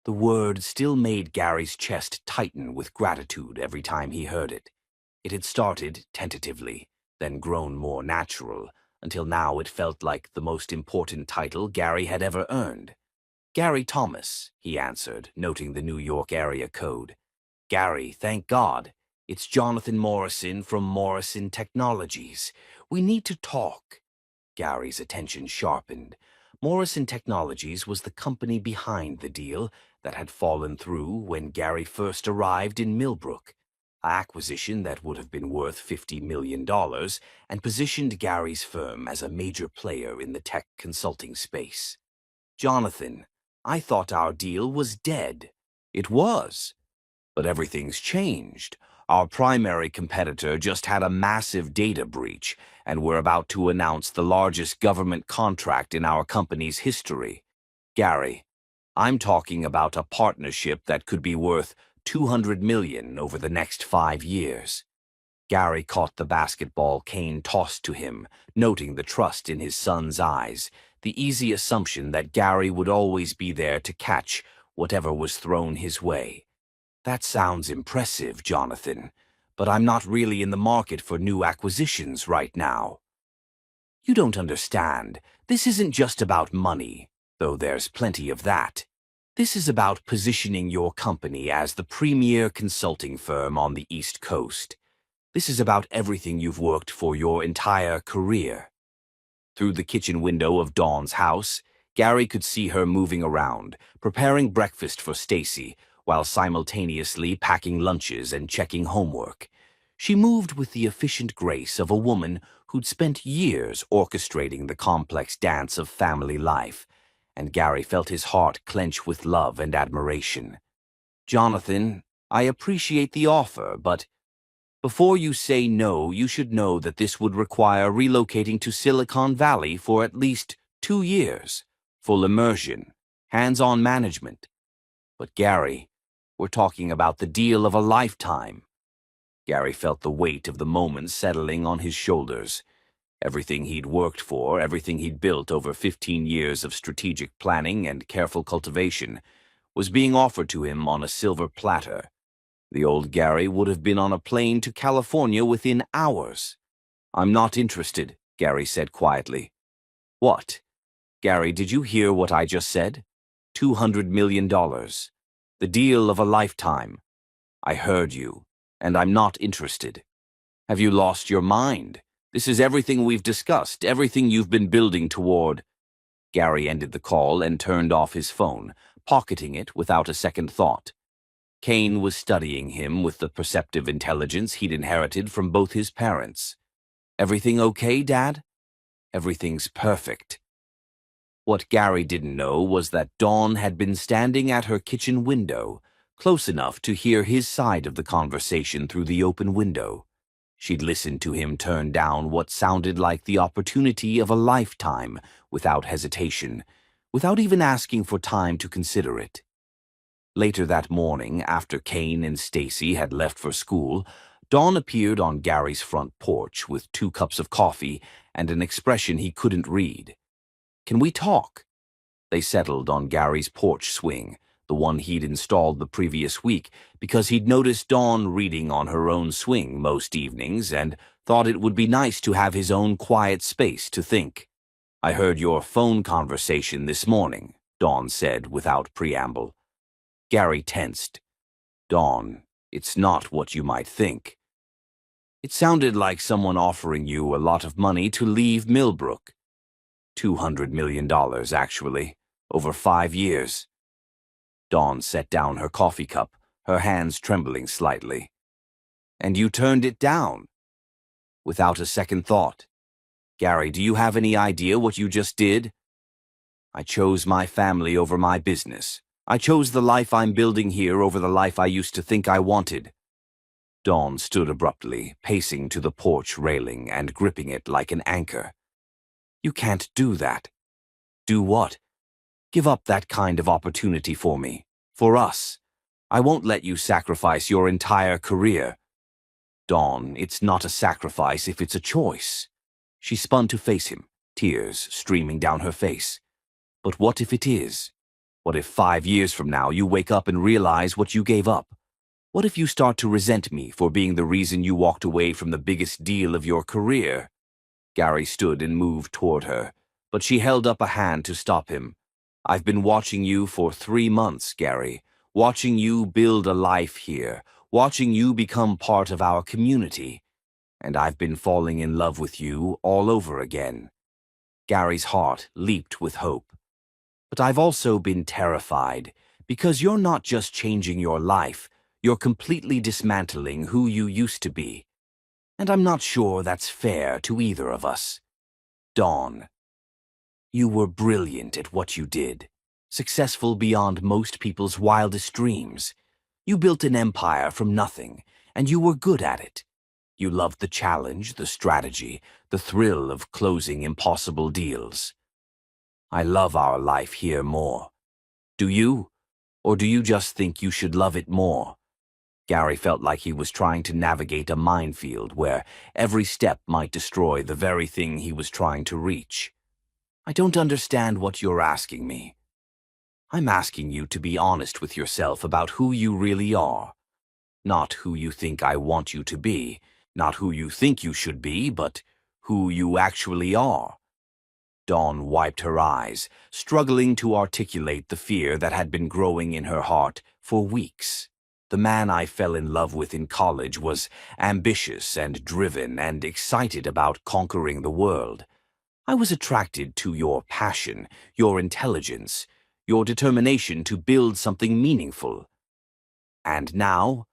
The word still made Gary's chest tighten with gratitude every time he heard it. It had started tentatively, then grown more natural, until now it felt like the most important title Gary had ever earned. "Gary Thomas," he answered, noting the New York area code. "Gary, thank God. It's Jonathan Morrison from Morrison Technologies. We need to talk." Gary's attention sharpened. Morrison Technologies was the company behind the deal that had fallen through when Gary first arrived in Millbrook, an acquisition that would have been worth $50 million and positioned Gary's firm as a major player in the tech consulting space. "Jonathan, I thought our deal was dead." "It was. But everything's changed. Our primary competitor just had a massive data breach, and we're about to announce the largest government contract in our company's history. Gary, I'm talking about a partnership that could be worth $200 million over the next 5 years. Gary caught the basketball Kane tossed to him, noting the trust in his son's eyes, the easy assumption that Gary would always be there to catch whatever was thrown his way. "That sounds impressive, Jonathan, but I'm not really in the market for new acquisitions right now." "You don't understand. This isn't just about money, though there's plenty of that. This is about positioning your company as the premier consulting firm on the East Coast. This is about everything you've worked for your entire career." Through the kitchen window of Dawn's house, Gary could see her moving around, preparing breakfast for Stacy, while simultaneously packing lunches and checking homework. She moved with the efficient grace of a woman who'd spent years orchestrating the complex dance of family life, and Gary felt his heart clench with love and admiration. "Jonathan, I appreciate the offer, but before you say no, you should know that this would require relocating to Silicon Valley for at least 2 years, full immersion, hands-on management. But Gary, we're talking about the deal of a lifetime." Gary felt the weight of the moment settling on his shoulders. Everything he'd worked for, everything he'd built over 15 years of strategic planning and careful cultivation, was being offered to him on a silver platter. The old Gary would have been on a plane to California within hours. "I'm not interested," Gary said quietly. "What? Gary, did you hear what I just said? $200 million. The deal of a lifetime. I heard you, and I'm not interested. Have you lost your mind? This is everything we've discussed, everything you've been building toward." Gary ended the call and turned off his phone, pocketing it without a second thought. Kane was studying him with the perceptive intelligence he'd inherited from both his parents. "Everything okay, Dad?" "Everything's perfect." What Gary didn't know was that Dawn had been standing at her kitchen window, close enough to hear his side of the conversation through the open window. She'd listened to him turn down what sounded like the opportunity of a lifetime without hesitation, without even asking for time to consider it. Later that morning, after Kane and Stacy had left for school, Dawn appeared on Gary's front porch with 2 cups of coffee and an expression he couldn't read. "Can we talk?" They settled on Gary's porch swing, the one he'd installed the previous week, because he'd noticed Dawn reading on her own swing most evenings and thought it would be nice to have his own quiet space to think. "I heard your phone conversation this morning," Dawn said without preamble. Gary tensed. "Dawn, it's not what you might think. It sounded like someone offering you a lot of money to leave Millbrook. $200 million, actually, over 5 years. Dawn set down her coffee cup, her hands trembling slightly. "And you turned it down?" Without a second thought. "Gary, do you have any idea what you just did?" "I chose my family over my business. I chose the life I'm building here over the life I used to think I wanted." Dawn stood abruptly, pacing to the porch railing and gripping it like an anchor. "You can't do that." "Do what?" "Give up that kind of opportunity for me. For us. I won't let you sacrifice your entire career." "Dawn, it's not a sacrifice if it's a choice." She spun to face him, tears streaming down her face. "But what if it is? What if 5 years from now you wake up and realize what you gave up? What if you start to resent me for being the reason you walked away from the biggest deal of your career? Gary stood and moved toward her, but she held up a hand to stop him. I've been watching you for 3 months, Gary, watching you build a life here, watching you become part of our community, and I've been falling in love with you all over again. Gary's heart leaped with hope. But I've also been terrified, because you're not just changing your life, you're completely dismantling who you used to be. And I'm not sure that's fair to either of us. Dawn. You were brilliant at what you did, successful beyond most people's wildest dreams. You built an empire from nothing, and you were good at it. You loved the challenge, the strategy, the thrill of closing impossible deals. I love our life here more. Do you? Or do you just think you should love it more? Gary felt like he was trying to navigate a minefield where every step might destroy the very thing he was trying to reach. I don't understand what you're asking me. I'm asking you to be honest with yourself about who you really are. Not who you think I want you to be, not who you think you should be, but who you actually are. Dawn wiped her eyes, struggling to articulate the fear that had been growing in her heart for weeks. The man I fell in love with in college was ambitious and driven and excited about conquering the world. I was attracted to your passion, your intelligence, your determination to build something meaningful. And now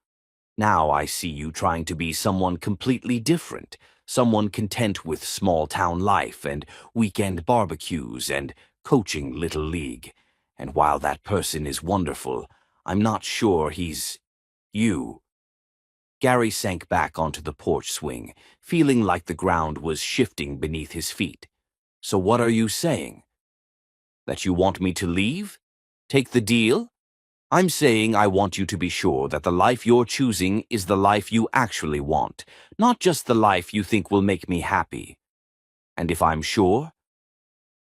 I see you trying to be someone completely different, someone content with small-town life and weekend barbecues and coaching Little League. And while that person is wonderful, I'm not sure he's you. Gary sank back onto the porch swing, feeling like the ground was shifting beneath his feet. So what are you saying? That you want me to leave? Take the deal? I'm saying I want you to be sure that the life you're choosing is the life you actually want, not just the life you think will make me happy. And if I'm sure?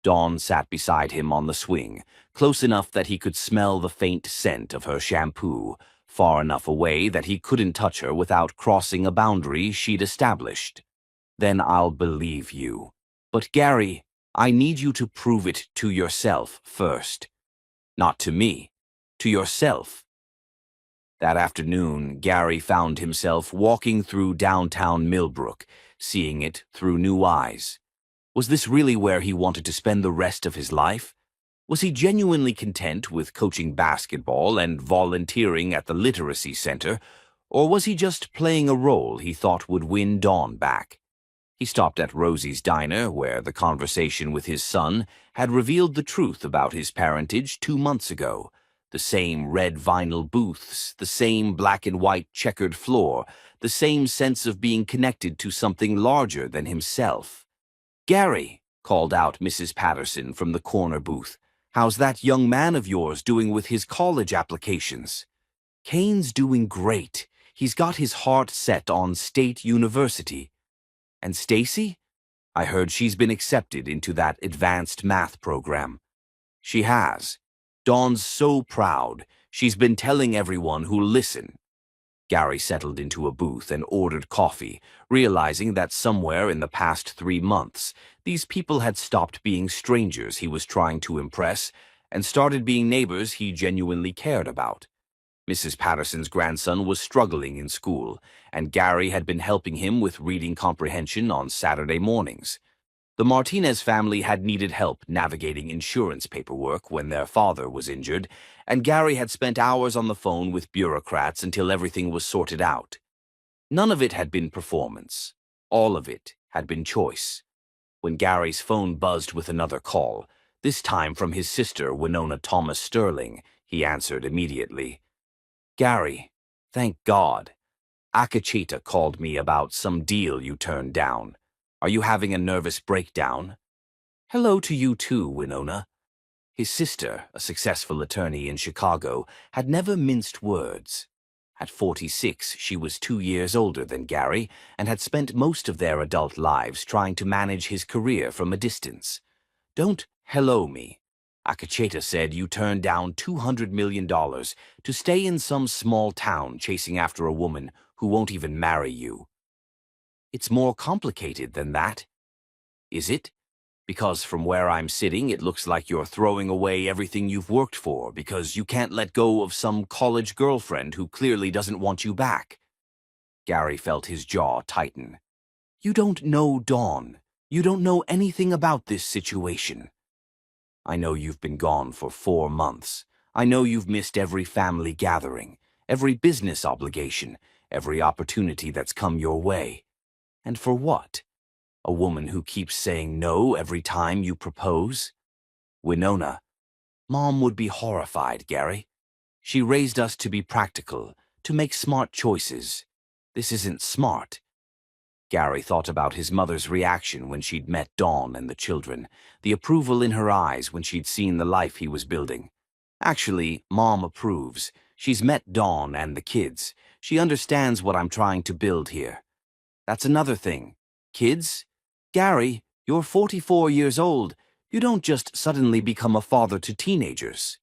Dawn sat beside him on the swing, close enough that he could smell the faint scent of her shampoo, far enough away that he couldn't touch her without crossing a boundary she'd established. Then I'll believe you. But Gary, I need you to prove it to yourself first. Not to me. To yourself. That afternoon, Gary found himself walking through downtown Millbrook, seeing it through new eyes. Was this really where he wanted to spend the rest of his life? Was he genuinely content with coaching basketball and volunteering at the literacy center, or was he just playing a role he thought would win Dawn back? He stopped at Rosie's Diner, where the conversation with his son had revealed the truth about his parentage 2 months ago. The same red vinyl booths, the same black and white checkered floor, the same sense of being connected to something larger than himself. "Gary," called out Mrs. Patterson from the corner booth, "how's that young man of yours doing with his college applications?" "Kane's doing great. He's got his heart set on State University." "And Stacy? I heard she's been accepted into that advanced math program." "She has. Dawn's so proud. She's been telling everyone who'll listen." Gary settled into a booth and ordered coffee, realizing that somewhere in the past 3 months, these people had stopped being strangers he was trying to impress and started being neighbors he genuinely cared about. Mrs. Patterson's grandson was struggling in school, and Gary had been helping him with reading comprehension on Saturday mornings. The Martinez family had needed help navigating insurance paperwork when their father was injured, and Gary had spent hours on the phone with bureaucrats until everything was sorted out. None of it had been performance. All of it had been choice. When Gary's phone buzzed with another call, this time from his sister, Winona Thomas Sterling, he answered immediately. "Gary, thank God. Akachita called me about some deal you turned down. Are you having a nervous breakdown?" "Hello to you too, Winona." His sister, a successful attorney in Chicago, had never minced words. At 46, she was 2 years older than Gary and had spent most of their adult lives trying to manage his career from a distance. "Don't hello me. Akacheta said you turned down $200 million to stay in some small town chasing after a woman who won't even marry you. It's more complicated than that. Is it? Because from where I'm sitting, it looks like you're throwing away everything you've worked for because you can't let go of some college girlfriend who clearly doesn't want you back. Gary felt his jaw tighten. You don't know Dawn. You don't know anything about this situation. I know you've been gone for 4 months. I know you've missed every family gathering, every business obligation, every opportunity that's come your way. And for what? A woman who keeps saying no every time you propose? Winona. Mom would be horrified, Gary. She raised us to be practical, to make smart choices. This isn't smart. Gary thought about his mother's reaction when she'd met Dawn and the children, the approval in her eyes when she'd seen the life he was building. Actually, Mom approves. She's met Dawn and the kids. She understands what I'm trying to build here. That's another thing. Kids? Gary, you're 44 years old. You don't just suddenly become a father to teenagers.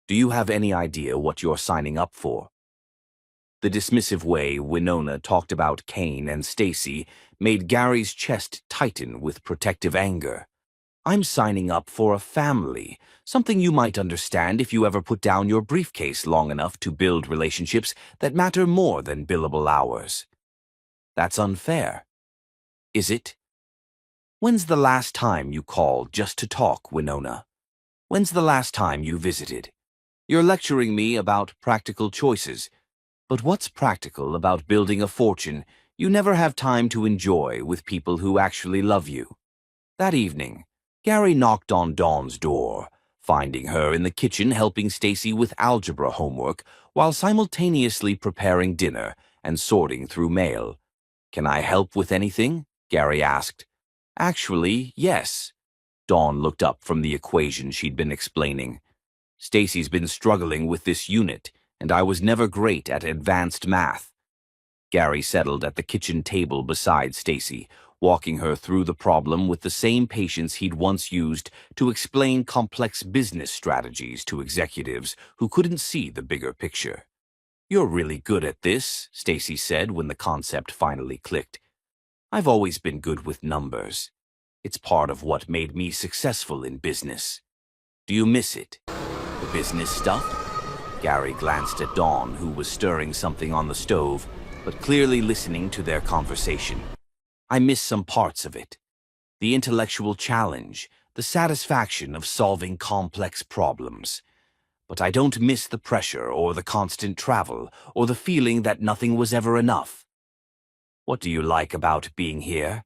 Do you have any idea what you're signing up for? The dismissive way Winona talked about Kane and Stacy made Gary's chest tighten with protective anger. I'm signing up for a family, something you might understand if you ever put down your briefcase long enough to build relationships that matter more than billable hours. That's unfair. Is it? When's the last time you called just to talk, Winona? When's the last time you visited? You're lecturing me about practical choices. But what's practical about building a fortune you never have time to enjoy with people who actually love you? That evening, Gary knocked on Dawn's door, finding her in the kitchen helping Stacy with algebra homework while simultaneously preparing dinner and sorting through mail. Can I help with anything? Gary asked. Actually, yes. Dawn looked up from the equation she'd been explaining. Stacy's been struggling with this unit, and I was never great at advanced math. Gary settled at the kitchen table beside Stacy, walking her through the problem with the same patience he'd once used to explain complex business strategies to executives who couldn't see the bigger picture. You're really good at this, Stacy said when the concept finally clicked. I've always been good with numbers. It's part of what made me successful in business. Do you miss it? The business stuff? Gary glanced at Dawn, who was stirring something on the stove, but clearly listening to their conversation. I miss some parts of it. The intellectual challenge, the satisfaction of solving complex problems. But I don't miss the pressure or the constant travel or the feeling that nothing was ever enough. What do you like about being here?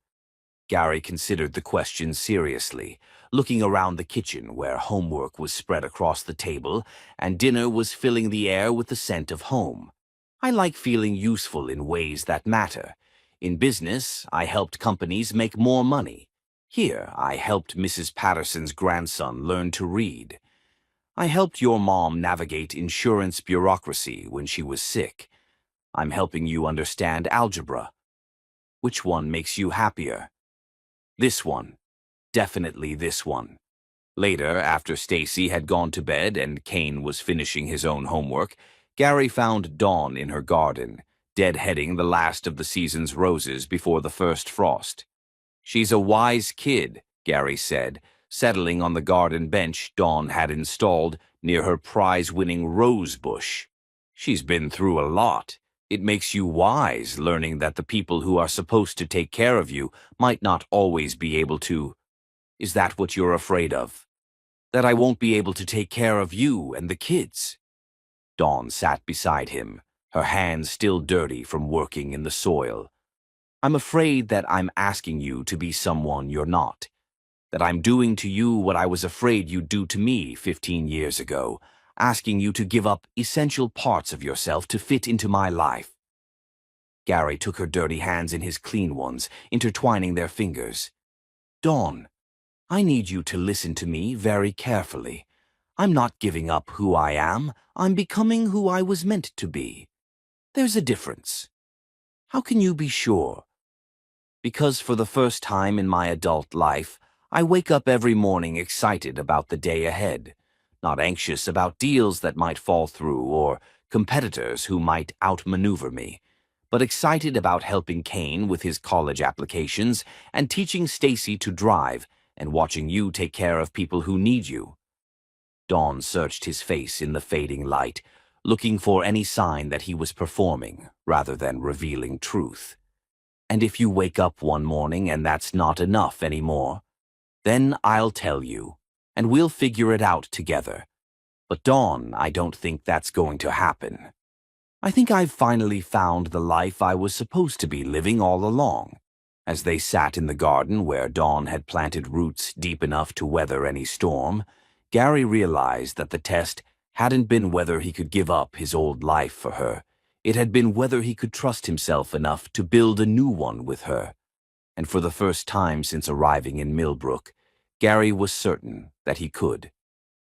Gary considered the question seriously, looking around the kitchen where homework was spread across the table and dinner was filling the air with the scent of home. I like feeling useful in ways that matter. In business, I helped companies make more money. Here, I helped Mrs. Patterson's grandson learn to read. I helped your mom navigate insurance bureaucracy when she was sick. I'm helping you understand algebra. Which one makes you happier? This one. Definitely this one. Later, after Stacy had gone to bed and Kane was finishing his own homework, Gary found Dawn in her garden, deadheading the last of the season's roses before the first frost. She's a wise kid, Gary said, settling on the garden bench Dawn had installed near her prize-winning rose bush. She's been through a lot. It makes you wise, learning that the people who are supposed to take care of you might not always be able to. Is that what you're afraid of? That I won't be able to take care of you and the kids? Dawn sat beside him, her hands still dirty from working in the soil. I'm afraid that I'm asking you to be someone you're not. That I'm doing to you what I was afraid you'd do to me 15 years ago, asking you to give up essential parts of yourself to fit into my life. Gary took her dirty hands in his clean ones, intertwining their fingers. Dawn, I need you to listen to me very carefully. I'm not giving up who I am. I'm becoming who I was meant to be. There's a difference. How can you be sure? Because for the first time in my adult life, I wake up every morning excited about the day ahead, not anxious about deals that might fall through or competitors who might outmaneuver me, but excited about helping Kane with his college applications and teaching Stacy to drive and watching you take care of people who need you. Dawn searched his face in the fading light, looking for any sign that he was performing rather than revealing truth. And if you wake up one morning and that's not enough anymore, then I'll tell you, and we'll figure it out together. But Dawn, I don't think that's going to happen. I think I've finally found the life I was supposed to be living all along. As they sat in the garden where Dawn had planted roots deep enough to weather any storm, Gary realized that the test hadn't been whether he could give up his old life for her. It had been whether he could trust himself enough to build a new one with her. And for the first time since arriving in Millbrook, Gary was certain that he could.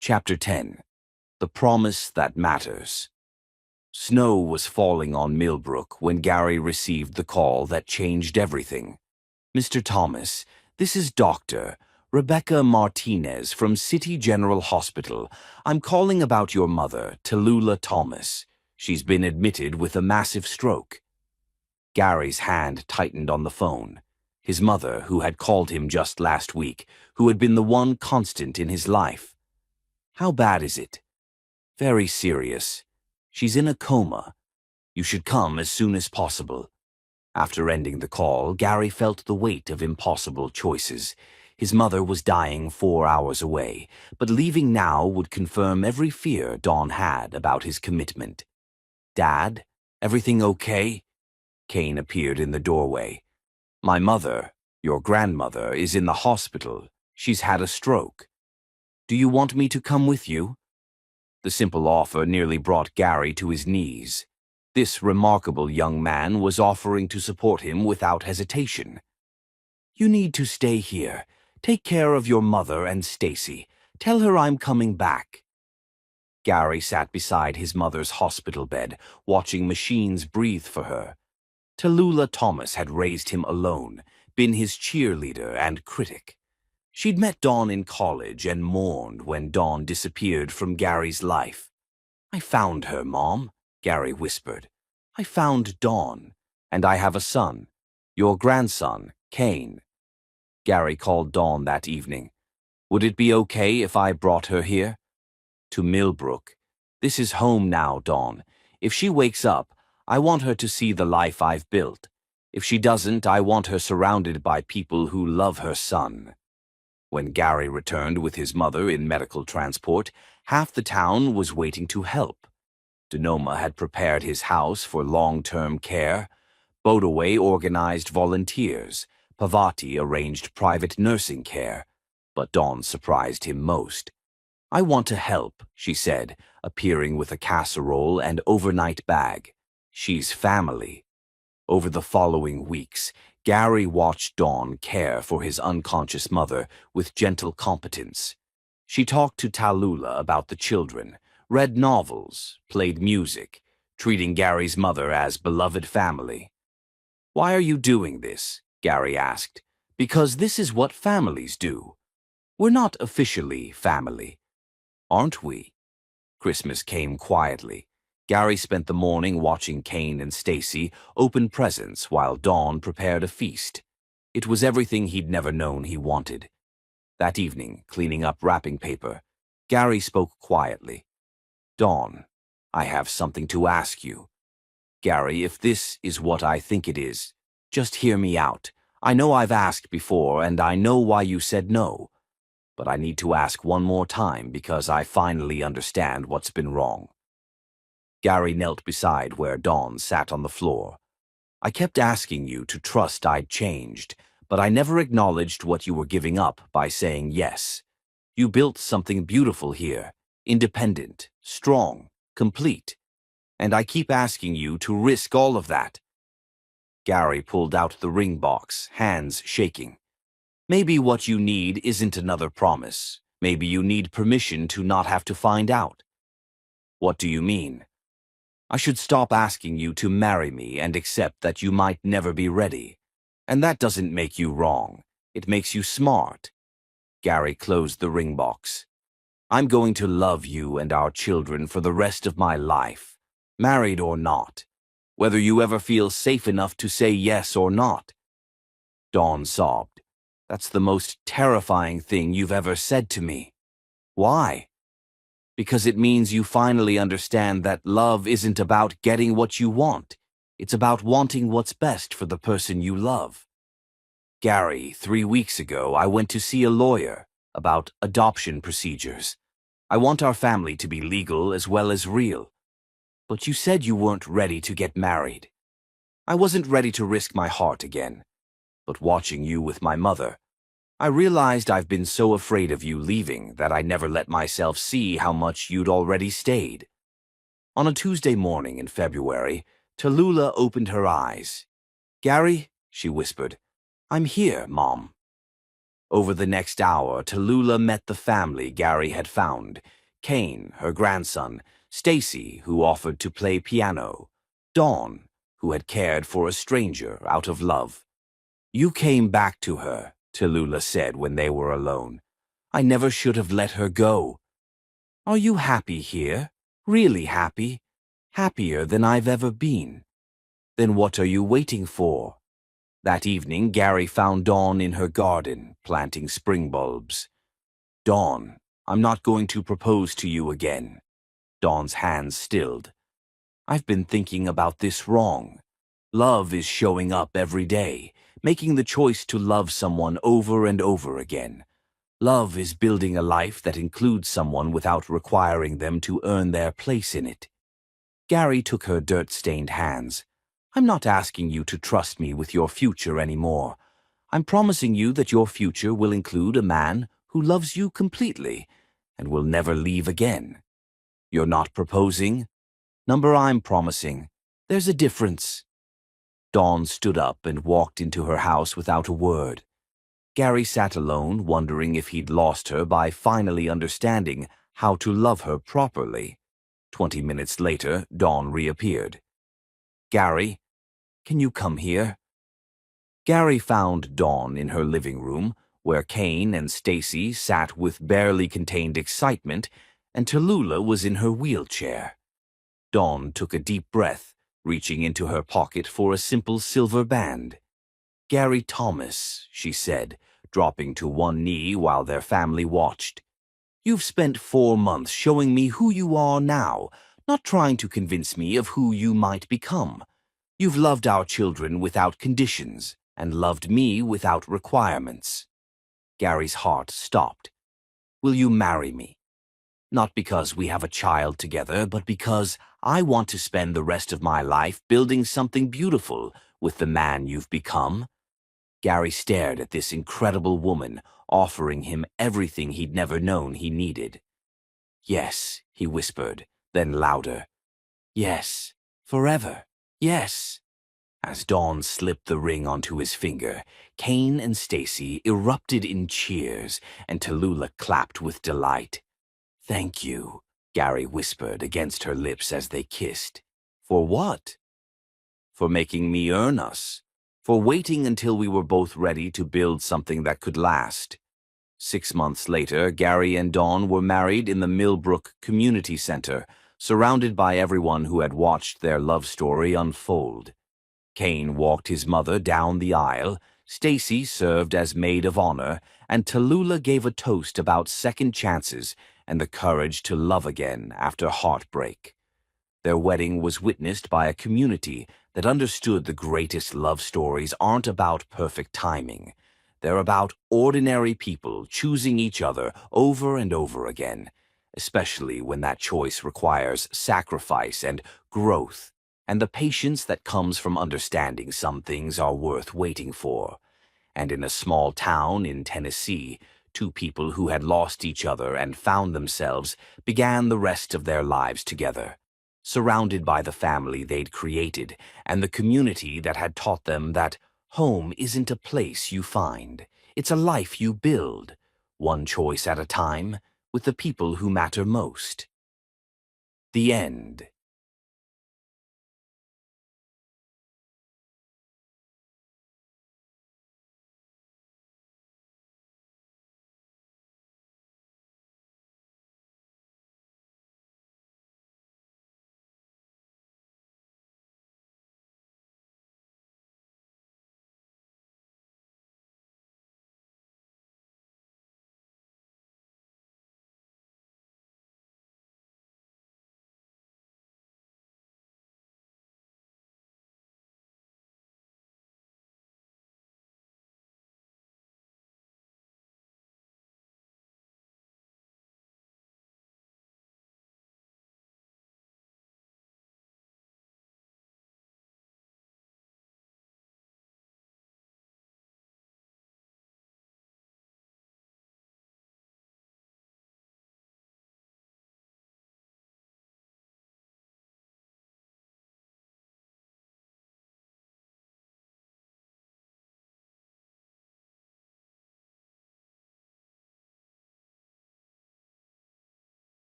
Chapter 10. The Promise That Matters. Snow was falling on Millbrook when Gary received the call that changed everything. "Mr. Thomas, this is Dr. Rebecca Martinez from City General Hospital. I'm calling about your mother, Tallulah Thomas. She's been admitted with a massive stroke." Gary's hand tightened on the phone. His mother, who had called him just last week, who had been the one constant in his life. "How bad is it?" "Very serious. She's in a coma. You should come as soon as possible." After ending the call, Gary felt the weight of impossible choices. His mother was dying 4 hours away, but leaving now would confirm every fear Dawn had about his commitment. "Dad, everything okay?" Kane appeared in the doorway. "My mother, your grandmother, is in the hospital. She's had a stroke. Do you want me to come with you?" The simple offer nearly brought Gary to his knees. This remarkable young man was offering to support him without hesitation. "You need to stay here. Take care of your mother and Stacy. Tell her I'm coming back." Gary sat beside his mother's hospital bed, watching machines breathe for her. Tallulah Thomas had raised him alone, been his cheerleader and critic. She'd met Dawn in college and mourned when Dawn disappeared from Gary's life. "I found her, Mom," Gary whispered. "I found Dawn, and I have a son, your grandson, Kane." Gary called Dawn that evening. "Would it be okay if I brought her here?" "To Millbrook. This is home now, Dawn. If she wakes up, I want her to see the life I've built. If she doesn't, I want her surrounded by people who love her son." When Gary returned with his mother in medical transport, half the town was waiting to help. Denoma had prepared his house for long-term care. Bodaway organized volunteers. Pavati arranged private nursing care. But Dawn surprised him most. "I want to help," she said, appearing with a casserole and overnight bag. "She's family." Over the following weeks, Gary watched Dawn care for his unconscious mother with gentle competence. She talked to Tallulah about the children, read novels, played music, treating Gary's mother as beloved family. "Why are you doing this?" Gary asked. "Because this is what families do. We're not officially family, aren't we?" Christmas came quietly. Gary spent the morning watching Kane and Stacy open presents while Dawn prepared a feast. It was everything he'd never known he wanted. That evening, cleaning up wrapping paper, Gary spoke quietly. "Dawn, I have something to ask you." "Gary, if this is what I think it is, just hear me out. I know I've asked before, and I know why you said no. But I need to ask one more time because I finally understand what's been wrong." Gary knelt beside where Dawn sat on the floor. "I kept asking you to trust I'd changed, but I never acknowledged what you were giving up by saying yes. You built something beautiful here, independent, strong, complete. And I keep asking you to risk all of that." Gary pulled out the ring box, hands shaking. "Maybe what you need isn't another promise. Maybe you need permission to not have to find out." "What do you mean?" "I should stop asking you to marry me and accept that you might never be ready. And that doesn't make you wrong. It makes you smart. Gary closed the ring box. I'm going to love you and our children for the rest of my life, married or not, whether you ever feel safe enough to say yes or not. Dawn sobbed. That's the most terrifying thing you've ever said to me. Why? Because it means you finally understand that love isn't about getting what you want. It's about wanting what's best for the person you love. Gary, 3 weeks ago, I went to see a lawyer about adoption procedures. I want our family to be legal as well as real. But you said you weren't ready to get married. I wasn't ready to risk my heart again. But watching you with my mother, I realized I've been so afraid of you leaving that I never let myself see how much you'd already stayed. On a Tuesday morning in February, Tallulah opened her eyes. Gary, she whispered, I'm here, Mom. Over the next hour, Tallulah met the family Gary had found. Kane, her grandson, Stacy, who offered to play piano, Dawn, who had cared for a stranger out of love. You came back to her, Tallulah said when they were alone. I never should have let her go. Are you happy here? Really happy? Happier than I've ever been? Then what are you waiting for? That evening, Gary found Dawn in her garden, planting spring bulbs. Dawn, I'm not going to propose to you again. Dawn's hands stilled. I've been thinking about this wrong. Love is showing up every day, making the choice to love someone over and over again. Love is building a life that includes someone without requiring them to earn their place in it. Gary took her dirt-stained hands. I'm not asking you to trust me with your future anymore. I'm promising you that your future will include a man who loves you completely and will never leave again. You're not proposing? Number, I'm promising. There's a difference. Dawn stood up and walked into her house without a word. Gary sat alone, wondering if he'd lost her by finally understanding how to love her properly. 20 minutes later, Dawn reappeared. Gary, can you come here? Gary found Dawn in her living room, where Kane and Stacy sat with barely contained excitement, and Tallulah was in her wheelchair. Dawn took a deep breath, reaching into her pocket for a simple silver band. Gary Thomas, she said, dropping to one knee while their family watched. You've spent 4 months showing me who you are now, not trying to convince me of who you might become. You've loved our children without conditions, and loved me without requirements. Gary's heart stopped. Will you marry me? Not because we have a child together, but because I want to spend the rest of my life building something beautiful with the man you've become. Gary stared at this incredible woman, offering him everything he'd never known he needed. Yes, he whispered, then louder. Yes, forever, yes. As Dawn slipped the ring onto his finger, Kane and Stacy erupted in cheers, and Tallulah clapped with delight. Thank you, Gary whispered against her lips as they kissed. For what? For making me earn us. For waiting until we were both ready to build something that could last. 6 months later, Gary and Dawn were married in the Millbrook Community Center, surrounded by everyone who had watched their love story unfold. Kane walked his mother down the aisle, Stacy served as maid of honor, and Tallulah gave a toast about second chances and the courage to love again after heartbreak. Their wedding was witnessed by a community that understood the greatest love stories aren't about perfect timing. They're about ordinary people choosing each other over and over again, especially when that choice requires sacrifice and growth, and the patience that comes from understanding some things are worth waiting for. And in a small town in Tennessee, 2 people who had lost each other and found themselves began the rest of their lives together, surrounded by the family they'd created and the community that had taught them that home isn't a place you find, it's a life you build, one choice at a time, with the people who matter most. The end.